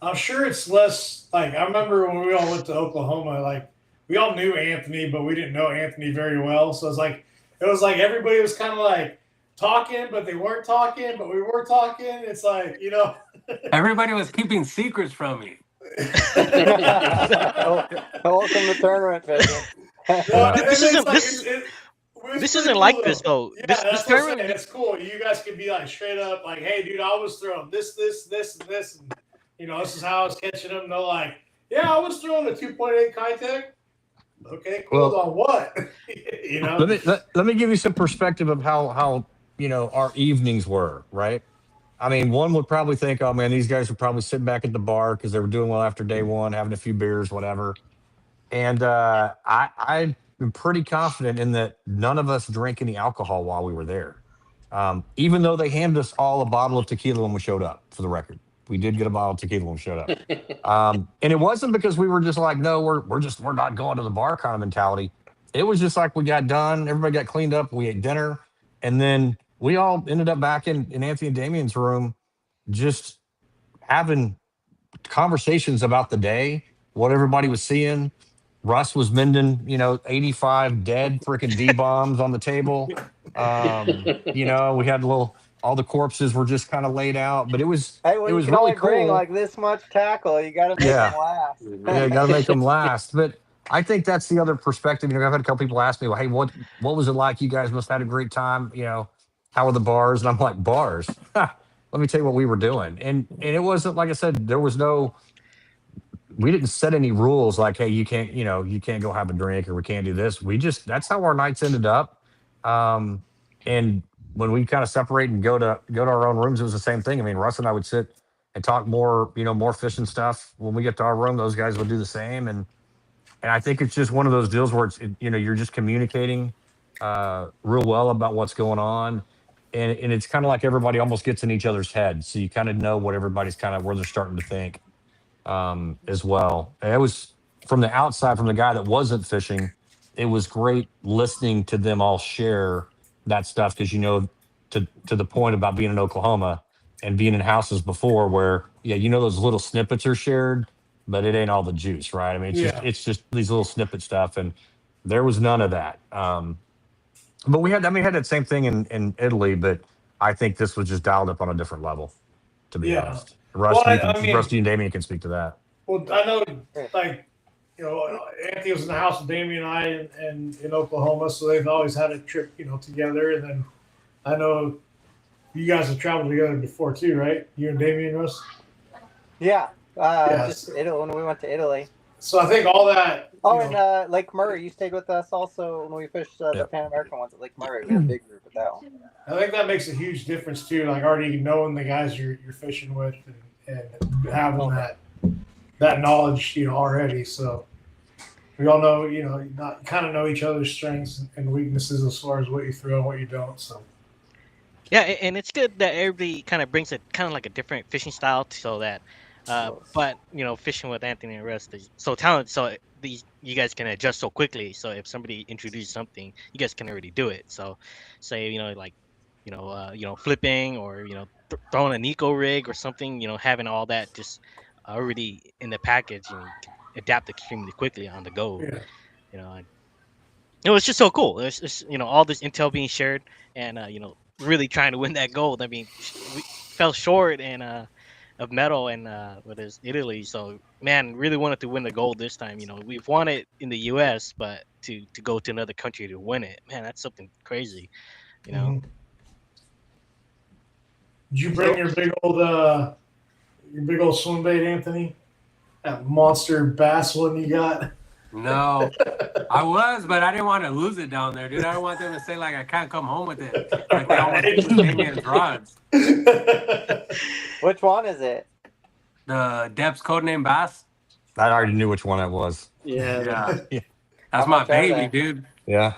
I'm sure it's less like I remember when we all went to Oklahoma, like we all knew Anthony, but we didn't know Anthony very well. So it was like everybody was kind of like talking, but they weren't talking, but we were talking. It's like, you know, Everybody was keeping secrets from me. Welcome to tournament fishing. No, This it's isn't like, this. it was This pretty isn't cool, like though. this though. Yeah, This that's what I'm tournament, saying. It's cool. You guys could be like straight up, like, hey, dude, I was throwing this, and this, and you know, this is how I was catching them. No, like, yeah, I was throwing a 2.8 Kitech. Okay, cool. Well, on what? You know. let me give you some perspective of how you know our evenings were, right? I mean, one would probably think, oh man, these guys were probably sitting back at the bar because they were doing well after day one, having a few beers, whatever. And I am pretty confident in that none of us drank any alcohol while we were there. Even though they handed us all a bottle of tequila when we showed up, for the record. We did get a bottle of tequila when we showed up. And it wasn't because we were just like, no, we're not going to the bar kind of mentality. It was just like we got done, everybody got cleaned up, we ate dinner, and then we all ended up back in Anthony and Damien's room just having conversations about the day, what everybody was seeing. Russ was mending, 85 dead freaking D bombs on the table. We had all the corpses were just kind of laid out, but it was Hey, well, it you was can really only bring cool. like this much tackle. You got to make Yeah. them last. Yeah, you got to make them last. But I think that's the other perspective. I've had a couple people ask me, well, hey, what was it like? You guys must have had a great time. How are the bars? And I'm like, bars? Ha, let me tell you what we were doing. And it wasn't, like I said, we didn't set any rules like, hey, you can't go have a drink or we can't do this. That's how our nights ended up. And when we kind of separate and go to our own rooms, it was the same thing. I mean, Russ and I would sit and talk more fishing stuff. When we get to our room, those guys would do the same. And I think it's just one of those deals where you're just communicating real well about what's going on. And it's kind of like everybody almost gets in each other's head. So you kind of know what everybody's kind of where they're starting to think as well. And it was from the outside, from the guy that wasn't fishing, it was great listening to them all share that stuff because to the point about being in Oklahoma and being in houses before where those little snippets are shared, but it ain't all the juice, right? I mean, it's just these little snippet stuff, and there was none of that. But we had that same thing in Italy, but I think this was just dialed up on a different level, to be honest. Rusty and Damien can speak to that. Well, I know, like, Anthony was in the house with Damien and I in Oklahoma, so they've always had a trip, together. And then I know you guys have traveled together before too, right? You and Damien, Russ? Yeah. Just Italy, when we went to Italy. So I think all that. Oh, and Lake Murray. You stayed with us also when we fished the Pan American ones at Lake Murray. We had a big group at that one. I think that makes a huge difference too. Like already knowing the guys you're fishing with and having that knowledge, already. So we all know, kind of know each other's strengths and weaknesses as far as what you throw and what you don't. So. Yeah, and it's good that everybody kind of brings like a different fishing style, so that, but fishing with Anthony and Russ, so talented, so you guys can adjust so quickly. So if somebody introduces something, you guys can already do it. So, say flipping or throwing an eco rig or something, having all that just already in the package, and you can adapt extremely quickly on the go. Yeah. It was just so cool. It's just, all this intel being shared and really trying to win that gold. I mean, we fell short of medal in Italy. So man, really wanted to win the gold this time. We've won it in the U.S., but to go to another country to win it, man, that's something crazy. Mm-hmm. Did you bring your big old swim bait, Anthony? That monster bass one you got? No, I was, but I didn't want to lose it down there, dude. I don't want them to say like I can't come home with it. Like they almost did with Damien's rods. Which one is it? The Depth's codename bass. I already knew which one it was. Yeah. That's my baby, dude. Yeah.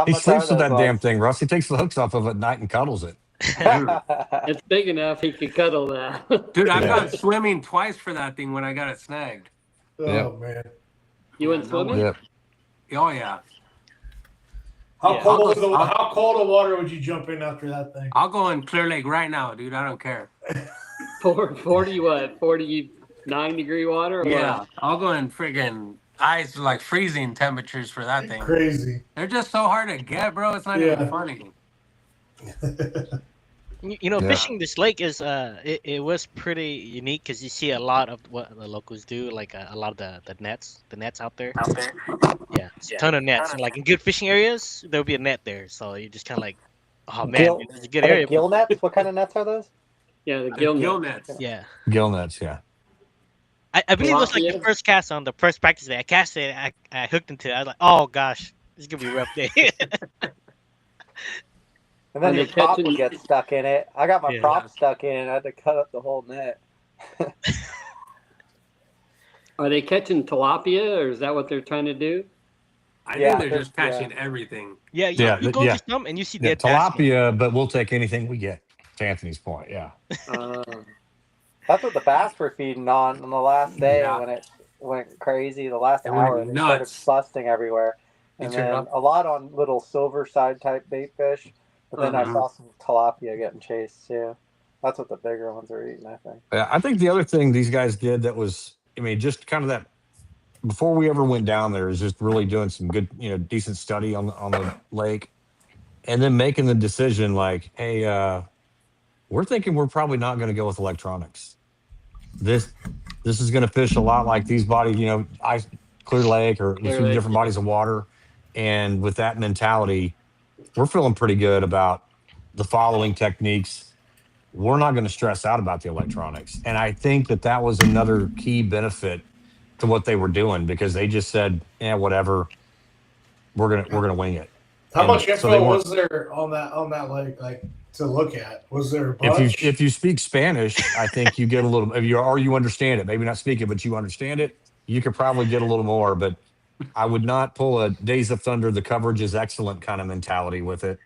He sleeps with that damn thing, Russ. He takes the hooks off of it at night and cuddles it. It's big enough he could cuddle that. Dude, I've gone swimming twice for that thing when I got it snagged. Oh, man. You went swimming? Yep. Oh, yeah. How cold of water would you jump in after that thing? I'll go in Clear Lake right now, dude. I don't care. 49-degree water? Yeah, I'll go in friggin' ice, like freezing temperatures for that thing. Crazy. They're just so hard to get, bro. It's not even funny. Fishing this lake is it was pretty unique because you see a lot of what the locals do, like a lot of the nets out there. Yeah, it's a ton of nets. And like in good fishing areas, there'll be a net there, so you're just kind of like, oh man, it's a good area. Gill nets? What kind of nets are those? Yeah, the gill nets. Yeah, gill nets. Yeah. I believe it was like the first cast on the first practice day. I cast it, I hooked into it. I was like, oh gosh, this is gonna be a rough day. And then your prop would get stuck in it. I got my prop stuck in it. I had to cut up the whole net. Are they catching tilapia, or is that what they're trying to do? I think they're just catching everything. You go to some and you see dead tilapia, but we'll take anything we get. To Anthony's point, yeah. That's what the bass were feeding on the last day when it went crazy. The last hour, they started busting everywhere. And then a lot on little silver side type bait fish. But then I saw some tilapia getting chased too. That's what the bigger ones are eating, I think. Yeah, I think the other thing these guys did that was, just kind of that, before we ever went down there, is just really doing some good, decent study on the lake, and then making the decision like, hey, we're thinking we're probably not going to go with electronics. This is going to fish a lot like these bodies, ice, Clear Lake or different bodies of water, and with that mentality, we're feeling pretty good about the following techniques. We're not going to stress out about the electronics. And I think that was another key benefit to what they were doing, because they just said, yeah, whatever, we're gonna wing it. How much info was there on that lake, like to look at? Was there a bunch? If you speak Spanish, I think you get a little, or you understand it, maybe not speak it, but you understand it, you could probably get a little more. But I would not pull a Days of Thunder, the coverage is excellent kind of mentality with it.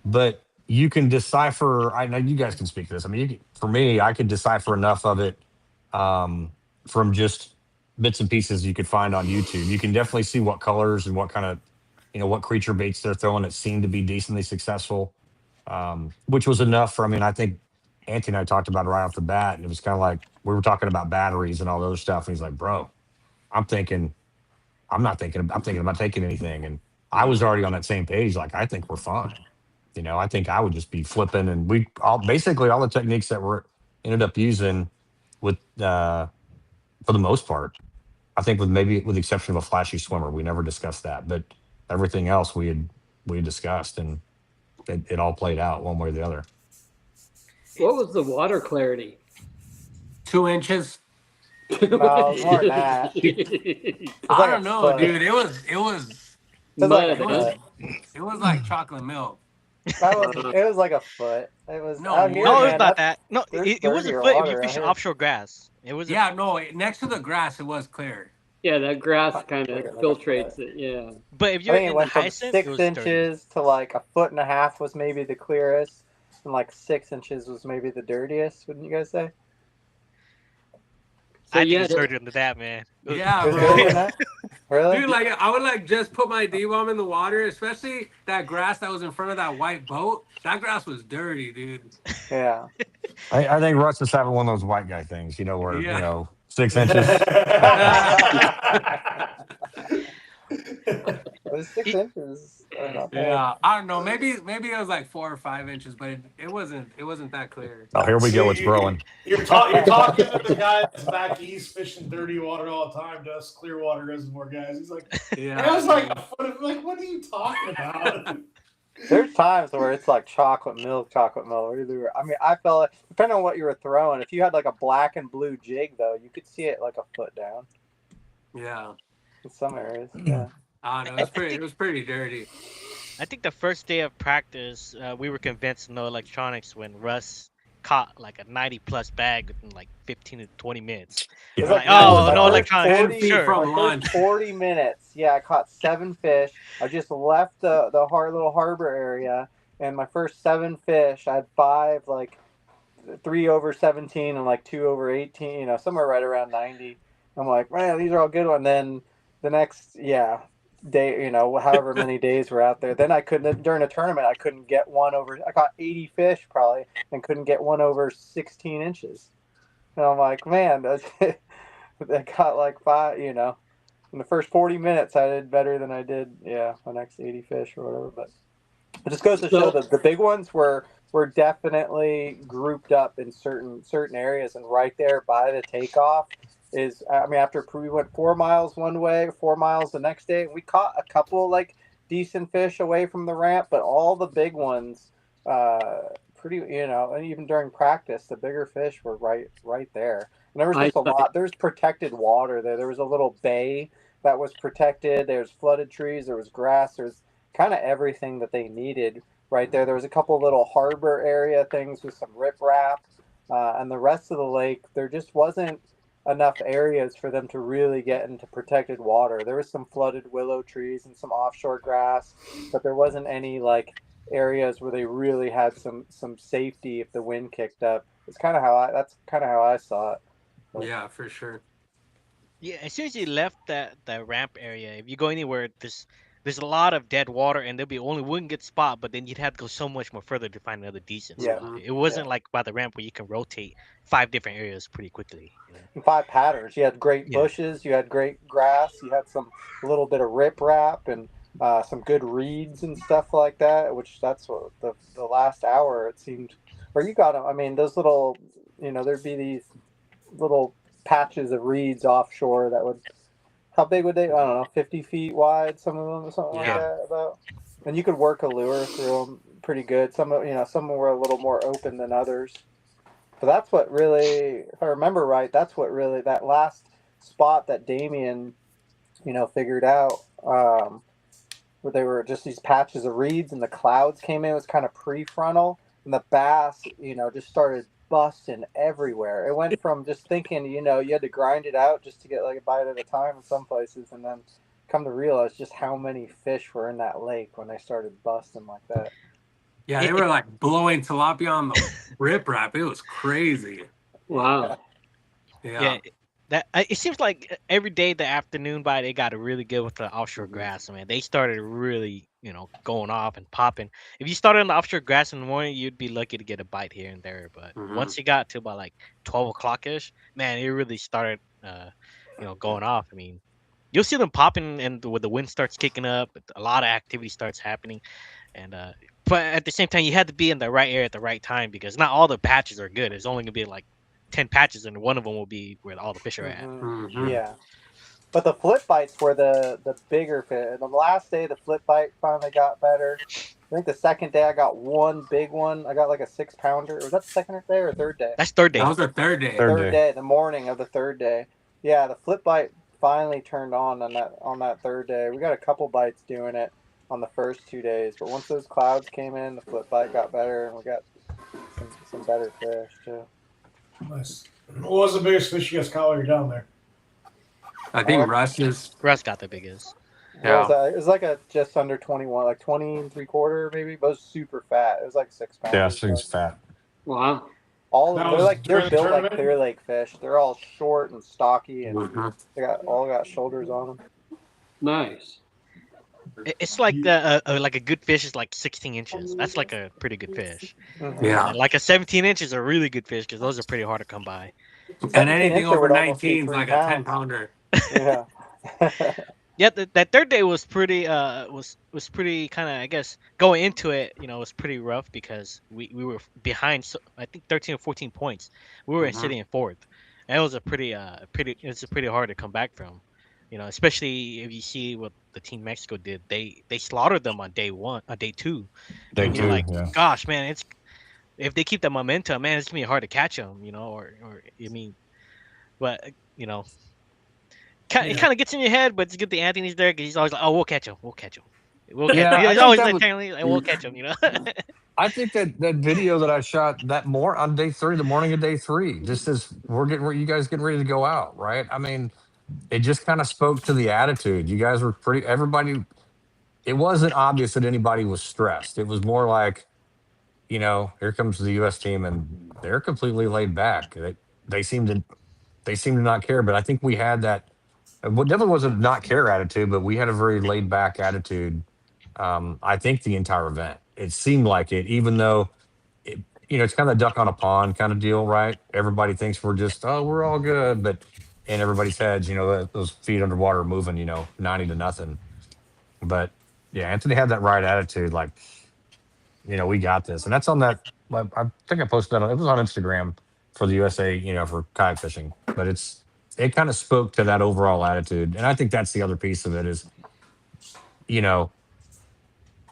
But you can decipher, I know you guys can speak to this. For me, I could decipher enough of it from just bits and pieces you could find on YouTube. You can definitely see what colors and what kind of, what creature baits they're throwing that seemed to be decently successful, which was enough for, I think Anthony and I talked about it right off the bat, and it was kind of like, we were talking about batteries and all those stuff. And he's like, bro, I'm thinking about taking anything. And I was already on that same page. Like, I think we're fine. I think I would just be flipping, and basically all the techniques that we ended up using with, for the most part, I think with the exception of a flashy swimmer, we never discussed that, but everything else we had discussed, and it all played out one way or the other. What was the water clarity? 2 inches. No, more than that. I don't know, dude. It was like chocolate milk. It was like a foot. It was no, it was not that. No, it was a foot if you fish offshore grass. It was next to the grass it was clear. Yeah, that grass kind of filtrates it. Yeah, but if you're in the from 6 inches to like a foot and a half was maybe the clearest, and like 6 inches was maybe the dirtiest. Wouldn't you guys say? So I think it's dirtier than that, man. Yeah, bro. Really? Dude, like I would just put my D-bomb in the water, especially that grass that was in front of that white boat. That grass was dirty, dude. Yeah. I think Russ is having one of those white guy things, where 6 inches. It was 6 inches. Yeah, I don't know. Maybe it was like 4 or 5 inches, but it wasn't that clear. Oh, here we go. It's growing. You're talking to the guy that's back east fishing dirty water all the time, to us Clearwater Reservoir guys. He's like, I was like, what are you talking about? There's times where it's like chocolate milk. I felt like, depending on what you were throwing, if you had like a black and blue jig, though, you could see it like a foot down. Yeah. In some areas, yeah. I don't know. It was pretty dirty. I think the first day of practice, we were convinced no electronics when Russ caught like a 90+ bag within like 15 to 20 minutes. Yeah. Like, no electronics. 40 minutes. Yeah, I caught 7 fish. I just left the little harbor area, and my first 7 fish, I had 5 like 3 over 17 and like 2 over 18. Somewhere right around 90. I'm like, man, these are all good ones. Then the next, day, however many days we're out there. Then I couldn't, during a tournament, I couldn't get one over, I caught 80 fish probably and couldn't get one over 16 inches. And I'm like, man, I got like five, in the first 40 minutes, I did better than I did, the next 80 fish or whatever. But it just goes to show that the big ones were definitely grouped up in certain areas, and right there by the takeoff is, I mean, after we went 4 miles one way, 4 miles the next day, we caught a couple like decent fish away from the ramp, but all the big ones, pretty, and even during practice, the bigger fish were right there. And there was just a lot. There's protected water there. There was a little bay that was protected. There's flooded trees. There was grass. There's kind of everything that they needed right there. There was a couple little harbor area things with some riprap, and the rest of the lake, there just wasn't enough areas for them to really get into protected water. There was some flooded willow trees and some offshore grass, but there wasn't any like areas where they really had some safety if the wind kicked up. That's kind of how I saw it. But, yeah, for sure. Yeah, as soon as you left the ramp area, if you go anywhere, there's a lot of dead water, and there'll be only one good spot, but then you'd have to go so much more further to find another decent spot. It wasn't like by the ramp where you can rotate 5 different areas pretty quickly. And 5 patterns. You had great bushes, you had great grass, you had a little bit of riprap and some good reeds and stuff like that. Which that's what the last hour it seemed. Where you got them. I mean, those little, there'd be these little patches of reeds offshore that would, how big would they, I don't know, 50 feet wide, some of them, or something like that about. And you could work a lure through them pretty good. Some were a little more open than others. But that's what really, if I remember right, that's what really, that last spot that Damien, figured out, where they were just these patches of reeds and the clouds came in, it was kind of prefrontal, and the bass, just started busting everywhere. It went from just thinking, you had to grind it out just to get like a bite at a time in some places, and then come to realize just how many fish were in that lake when they started busting like that. Yeah, they were like blowing tilapia on the riprap. It was crazy. Wow. Yeah. It seems like every day the afternoon by they got really good with the offshore grass. I mean, they started really, going off and popping. If you started on the offshore grass in the morning, you'd be lucky to get a bite here and there. But once you got to about like 12 o'clock ish, man, it really started, going off. I mean, you'll see them popping, and when the wind starts kicking up, a lot of activity starts happening. And but at the same time, you had to be in the right area at the right time, because not all the patches are good. It's only gonna be like 10 patches, and one of them will be where all the fish are at. Yeah. But the flip bites were the bigger fish. The last day, the flip bite finally got better. I think the second day I got one big one. I got like a 6-pounder. Was that the second day or third day? That's third day. That was the third day. Third day, the morning of the third day. Yeah, the flip bite finally turned on that third day. We got a couple bites doing it on the first 2 days, but once those clouds came in, the flip bite got better, and we got some better fish too. Nice. What was the biggest fish you guys caught while you're down there? I think Russ got the biggest. Yeah. It was like a just under 21, like 20 and 3/4 maybe, but it was super fat. It was like 6 pounds. Yeah, thing's fat. Wow. All of them, they're built like Clear Lake fish. They're all short and stocky, and they got shoulders on them. Nice. It's like like a good fish is like 16 inches. That's like a pretty good fish. Yeah. And like a 17 inches is a really good fish, because those are pretty hard to come by. And anything over 19 is like a 10-pounder. Yeah. Yeah, that third day was pretty was pretty kind of, I guess, going into it, was pretty rough, because we were behind, so I think 13 or 14 points. We were sitting in fourth, and it was a pretty hard to come back from, especially if you see what the Team Mexico did. They slaughtered them on day 2. Day 2, like, yeah. gosh, man, if they keep that momentum, man, it's gonna be hard to catch them, or I mean, but it kind of gets in your head. But it's good that Anthony's there, because he's always like, "Oh, we'll catch him. We'll catch him. We'll catch him." He's always like, "We'll catch him." I think that video that I shot on day 3, the morning of day 3, just as you guys getting ready to go out, right? I mean, it just kind of spoke to the attitude. You guys were everybody. It wasn't obvious that anybody was stressed. It was more like, here comes the U.S. team, and they're completely laid back. They seem to not care. But I think we had that Well, definitely wasn't a not care attitude, but we had a very laid back attitude. I think the entire event, it seemed like it, even though it, it's kind of a duck on a pond kind of deal, right? Everybody thinks we're just, oh, we're all good, but in everybody's heads, those feet underwater moving, 90-0. But yeah, Anthony had that right attitude, like, we got this, and that's on that. I think I posted that. It was on Instagram for the USA, for kayak fishing. But it kind of spoke to that overall attitude, and I think that's the other piece of it is, you know,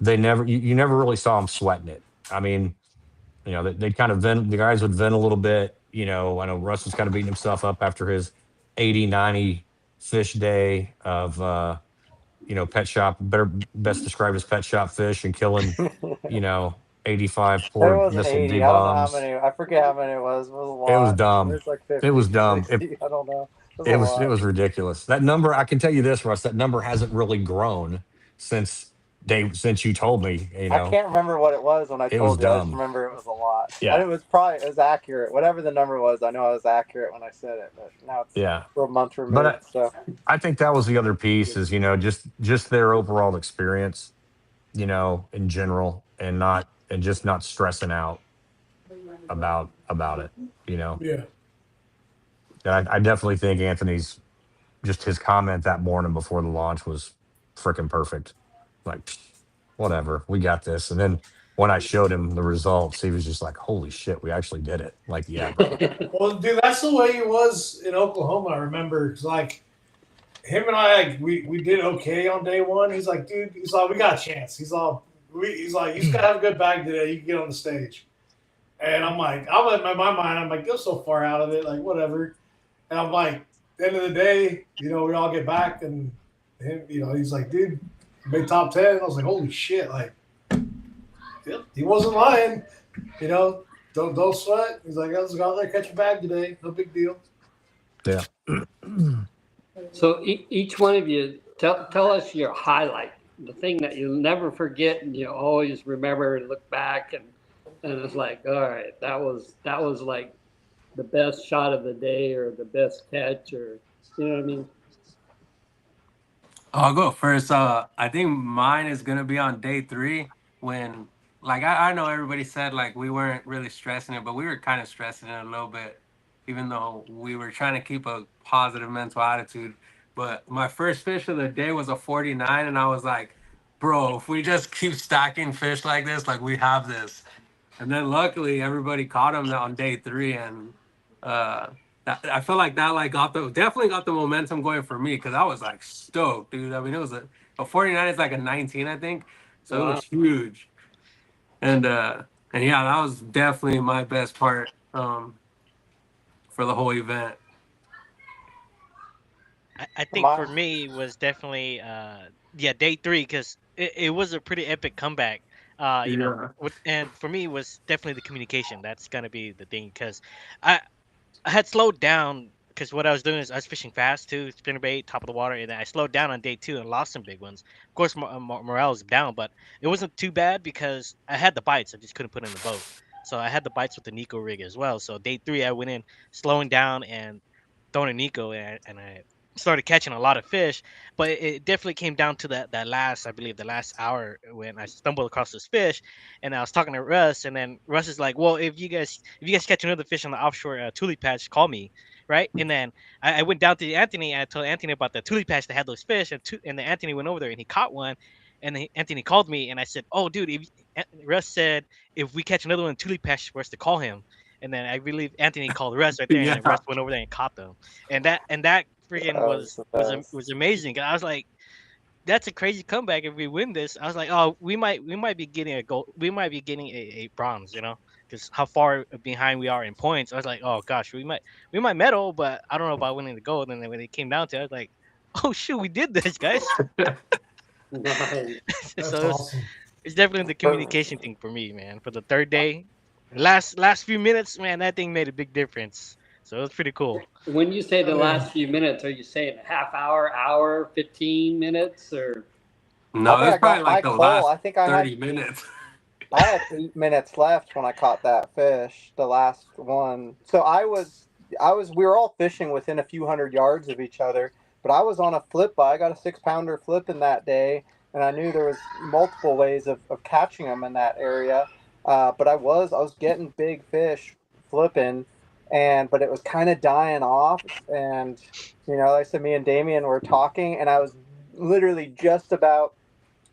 they never, you never really saw them sweating it. I mean, they kind of vent. The guys would vent a little bit. I know Russ was kind of beating himself up after his 80, 90 fish day of pet shop, best described as pet shop fish, and killing, you know, 85 It poor wasn't missile 80. D I don't know how many. bombs. I forget how many it was. It was a It was lot. It dumb. was like It 50, was dumb. 60. I don't know. It was a It lot. was ridiculous. That number, I can tell you this, Russ, that number hasn't really grown since you told me, I can't remember what it was when I it was told you. I just dumb. remember it was a lot. Yeah. It was accurate. Whatever the number was, I know I was accurate when I said it. But now it's Yeah. a month But removed. So I think that was the other piece is, just their overall experience, in general, and just not stressing out about it, Yeah. And I definitely think Anthony's, just his comment that morning before the launch was freaking perfect. Like, whatever, we got this. And then when I showed him the results, he was just like, holy shit, we actually did it. Like, yeah, bro. Well, dude, that's the way he was in Oklahoma. I remember, 'cause, like, him and I, like, we did okay on day one. He's like, dude, he's like, we got a chance. He's like, you just gotta have a good bag today. You can get on the stage. And I'm like, in my mind, I'm like, you're so far out of it, like, whatever. And I'm like, at the end of the day, we all get back, and him, he's like, dude, you made top 10. I was like, holy shit, like, yep, he wasn't lying. Don't sweat. He's like, let's go out there, catch a bag today. No big deal. Yeah. So each one of you, tell us your highlight, the thing that you'll never forget and you always remember and look back and it's like, all right, that was like the best shot of the day or the best catch, or you know what I mean? I'll go first. I think mine is gonna be on day 3 when, like, I know everybody said like we weren't really stressing it, but we were kind of stressing it a little bit, even though we were trying to keep a positive mental attitude. But my first fish of the day was a 49, and I was like, bro, if we just keep stacking fish like this, like we have this. And then luckily everybody caught him on day 3, and I feel like that like definitely got the momentum going for me because I was like stoked, dude. I mean, it was a 49 is like a 19, I think, so It was huge. And yeah, that was definitely my best part for the whole event. I think for me was definitely day 3 because it was a pretty epic comeback. And for me it was definitely the communication. That's gonna be the thing because I had slowed down because what I was doing is I was fishing fast too, spinnerbait, top of the water, and then I slowed down on day 2 and lost some big ones. Of course, morale was down, but it wasn't too bad because I had the bites. I just couldn't put in the boat. So I had the bites with the Nico rig as well. So day 3, I went in slowing down and throwing a Nico, and I started catching a lot of fish. But it definitely came down to that last, I believe, the last hour when I stumbled across this fish, and I was talking to Russ, and then Russ is like, "Well, if you guys catch another fish on the offshore tule patch, call me." Right, and then I went down to Anthony and I told Anthony about the tule patch that had those fish, and then Anthony went over there and he caught one, and then Anthony called me and I said, "Oh, dude, Russ said if we catch another one in tule patch, for us to call him." And then I believe Anthony called Russ right there, and then Russ went over there and caught them, and that freaking was amazing. I was like, that's a crazy comeback if we win this. I was like, oh, we might be getting a gold, we might be getting a bronze, because how far behind we are in points. I was like, oh gosh, we might medal, but I don't know about winning the gold. And then when it came down to it, I was like, oh shoot, we did this, guys. Nice. So awesome. It's definitely the communication thing for me, man. For the third day, last few minutes, man, that thing made a big difference. So it was pretty cool. When you say the last few minutes, are you saying a half hour, 15 minutes, or? No, it's probably like the last I think I 30 minutes. I had 8 minutes left when I caught that fish, the last one. So we were all fishing within a few hundred yards of each other. But I was on a flip by. I got a 6-pounder flipping that day, and I knew there was multiple ways of catching them in that area. But I was getting big fish flipping, but it was kind of dying off. And like I said, me and Damien were talking, and I was literally I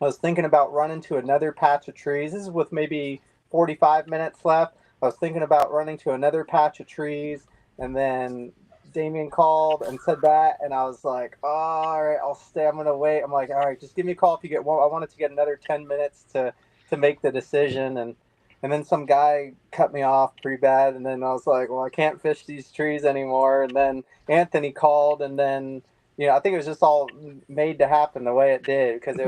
was thinking about running to another patch of trees. This is with maybe 45 minutes left. I was thinking about running to another patch of trees, and then Damien called and said that, and I was like, oh, all right, I'll stay. I'm gonna wait. I'm like, all right, just give me a call if you get one. I wanted to get another 10 minutes to make the decision, and then some guy cut me off pretty bad, and then I was like, well, I can't fish these trees anymore. And then Anthony called, and then I think it was just all made to happen the way it did, because it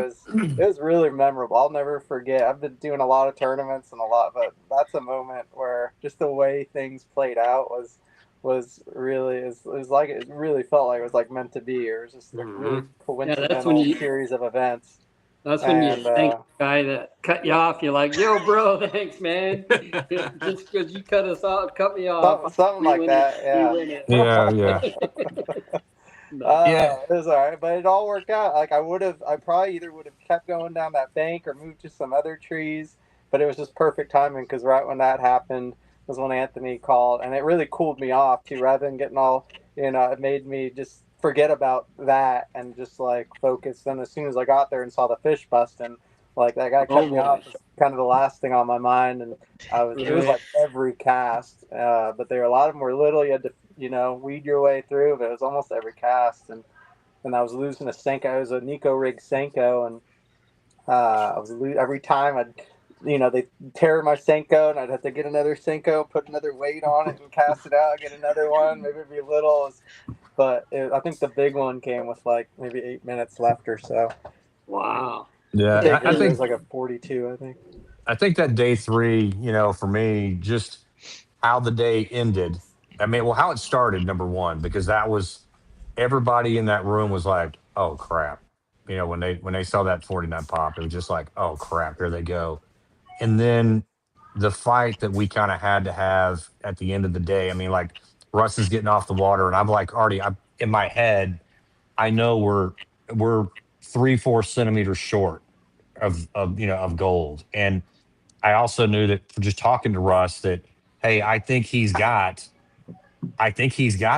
was really memorable. I'll never forget. I've been doing a lot of tournaments but that's a moment where just the way things played out was really it was like it really felt like it was like meant to be, or it was just a really coincidental series of events. That's when you thank the guy that cut you off. You're like, yo, bro, thanks, man. Just because you cut me off. Something like that. Yeah. Yeah. It was all right, but it all worked out. Like I probably either would have kept going down that bank or moved to some other trees, but it was just perfect timing, because right when that happened was when Anthony called, and it really cooled me off too. Rather than getting all, it made me just forget about that and just like focus. Then as soon as I got there and saw the fish busting, like that guy cut me off was kind of the last thing on my mind, and it was like every cast, but a lot of them were little. You had to weed your way through, but it was almost every cast, and I was losing a Senko. It was a Nico rig Senko, and every time they tear my Senko, and I'd have to get another Senko, put another weight on it, and cast it out, get another one. Maybe it'd be little, but I think the big one came with like maybe 8 minutes left or so. Wow. Yeah, I think it was like a 42. I think. I think that day 3, for me, just how the day ended. I mean, well, how it started, number one, because that was everybody in that room was like, "Oh crap!" When they saw that 49 pop, it was just like, "Oh crap, here they go." And then the fight that we kind of had to have at the end of the day. I mean, like Russ is getting off the water, and I'm like, already, I'm in my head, I know we're 3-4 centimeters short of gold, and I also knew that from just talking to Russ that, hey, I think he's got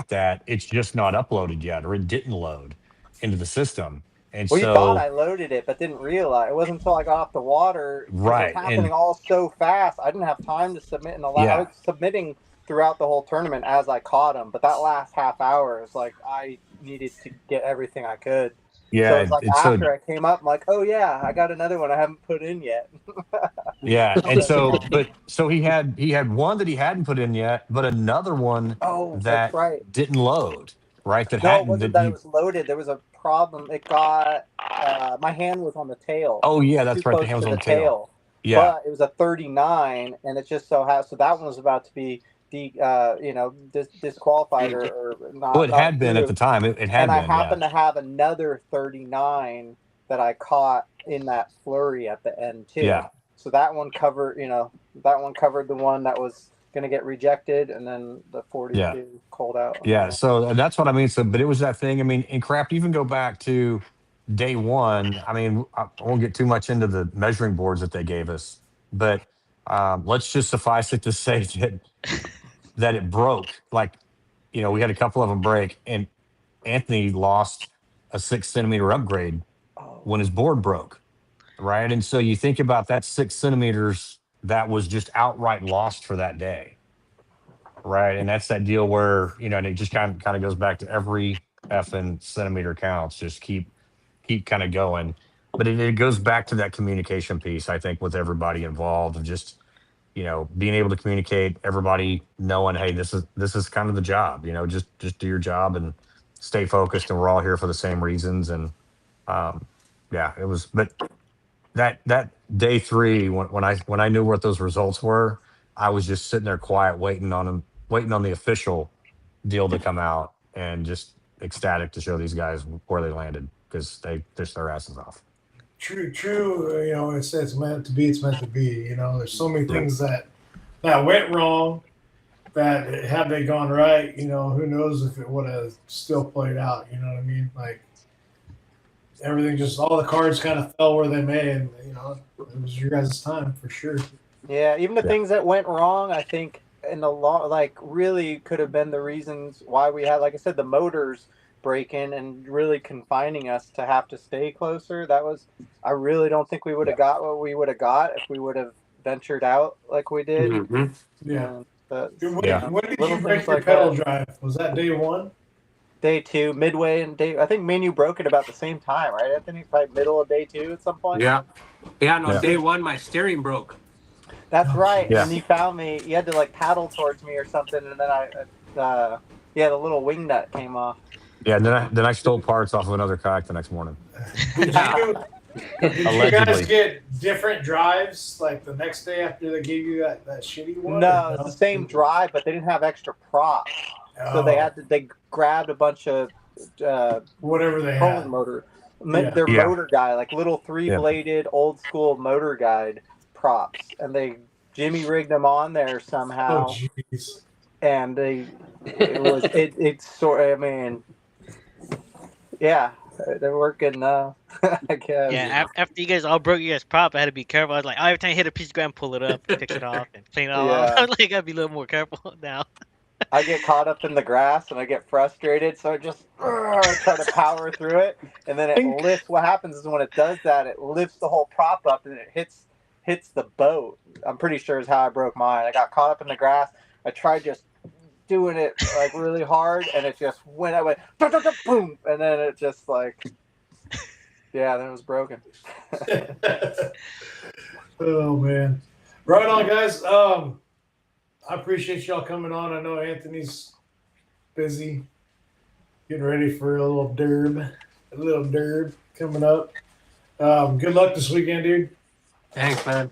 that. It's just not uploaded yet, or it didn't load into the system. And Well, you thought so, I loaded it, but didn't realize. It wasn't until I got off the water, because it was right. happening And all so fast. I didn't have time to submit I was submitting throughout the whole tournament as I caught them, but that last half hour is like I needed to get everything I could. yeah, So it was like it's so, after I came up, I'm like, oh yeah, I got another one I haven't put in yet. yeah. And so he had one that he hadn't put in yet, but another one Oh, that's that right. didn't load, right? That No, it hadn't, wasn't that that it he, was loaded. There was a problem. It got my hand was on the tail. oh yeah, Too that's right. The close hand to was on the the tail. tail. Yeah. But it was a 39, and it just so has so that one was about to be disqualified or Well, not it had been at the approved. time. It had And I been, yeah. happened to have another 39 that I caught in that flurry at the end too. Yeah. So that one covered the one that was going to get rejected, and then the 42 called out. Yeah, so that's what I mean. So, but it was that thing. I mean, in craft, even go back to day 1. I mean, I won't get too much into the measuring boards that they gave us, but let's just suffice it to say that it broke. Like, we had a couple of them break, and Anthony lost a 6 centimeter upgrade when his board broke, right? And so you think about that 6 centimeters that was just outright lost for that day. Right. And that's that deal where, and it just kind of goes back to every effing centimeter counts. Just keep kind of going. But it goes back to that communication piece, I think, with everybody involved, of just, being able to communicate, everybody knowing, hey, this is kind of the job, just do your job and stay focused, and we're all here for the same reasons. And yeah, it was, but that day 3, when I knew what those results were, I was just sitting there quiet, waiting on the official deal to come out, and just ecstatic to show these guys where they landed, because they fished their asses off. True. It's meant to be. It's meant to be. There's so many things that went wrong, that had they gone right, who knows if it would have still played out. You know what I mean? Like everything, just all the cards kind of fell where they may, and it was your guys' time for sure. Yeah, even the things that went wrong, I think in the long, like really could have been the reasons why we had, like I said, the motors breaking and really confining us to have to stay closer. I really don't think we would have got what we would have got if we would have ventured out like we did. Mm-hmm. Yeah. When did you break your pedal drive? Was that day 1? Day 2, midway in day. I think me and you broke it about the same time, right, Anthony? Probably middle of day 2 at some point. Yeah. Day 1, my steering broke. That's right. Yeah. And you found me. You had to like paddle towards me or something, and then the little wing nut came off. Yeah, then I stole parts off of another kayak the next morning. Did you guys get different drives like the next day after they gave you that shitty one? No, it's the same drive, but they didn't have extra props, so they grabbed a bunch of whatever they had motor. Their motor guide, like little 3-bladed old school motor guide props, and they Jimmy rigged them on there somehow. Oh jeez. And they're working. I guess. Yeah, after you guys all broke your guys' prop, I had to be careful. I was like, every time I hit a piece of ground, pull it up, fix it off, and clean it all off. I was like, I gotta be a little more careful now. I get caught up in the grass and I get frustrated, so I just try to power through it, and then it lifts. What happens is when it does that, it lifts the whole prop up and it hits the boat. I'm pretty sure is how I broke mine. I got caught up in the grass. I tried just doing it like really hard, and it just went. I went boom, and then it just like, then it was broken. Oh man, right on, guys. I appreciate y'all coming on. I know Anthony's busy getting ready for a little derb coming up. Good luck this weekend, dude. Thanks, man.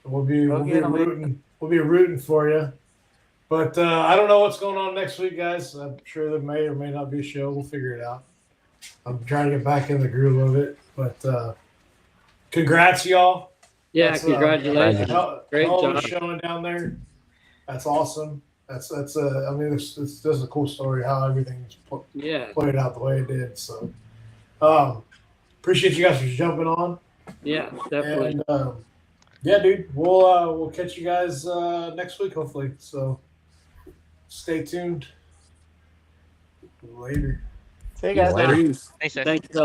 We'll be rooting for you. But I don't know what's going on next week, guys. I'm sure there may or may not be a show. We'll figure it out. I'm trying to get back in the groove of it. But congrats, y'all. Yeah, congratulations. Great job showing down there. That's awesome. That's it's a cool story how everything's played out the way it did. So appreciate you guys for jumping on. Yeah, definitely. And dude, we'll catch you guys next week hopefully. So stay tuned. Later. See you guys. Later. Thanks, fellas.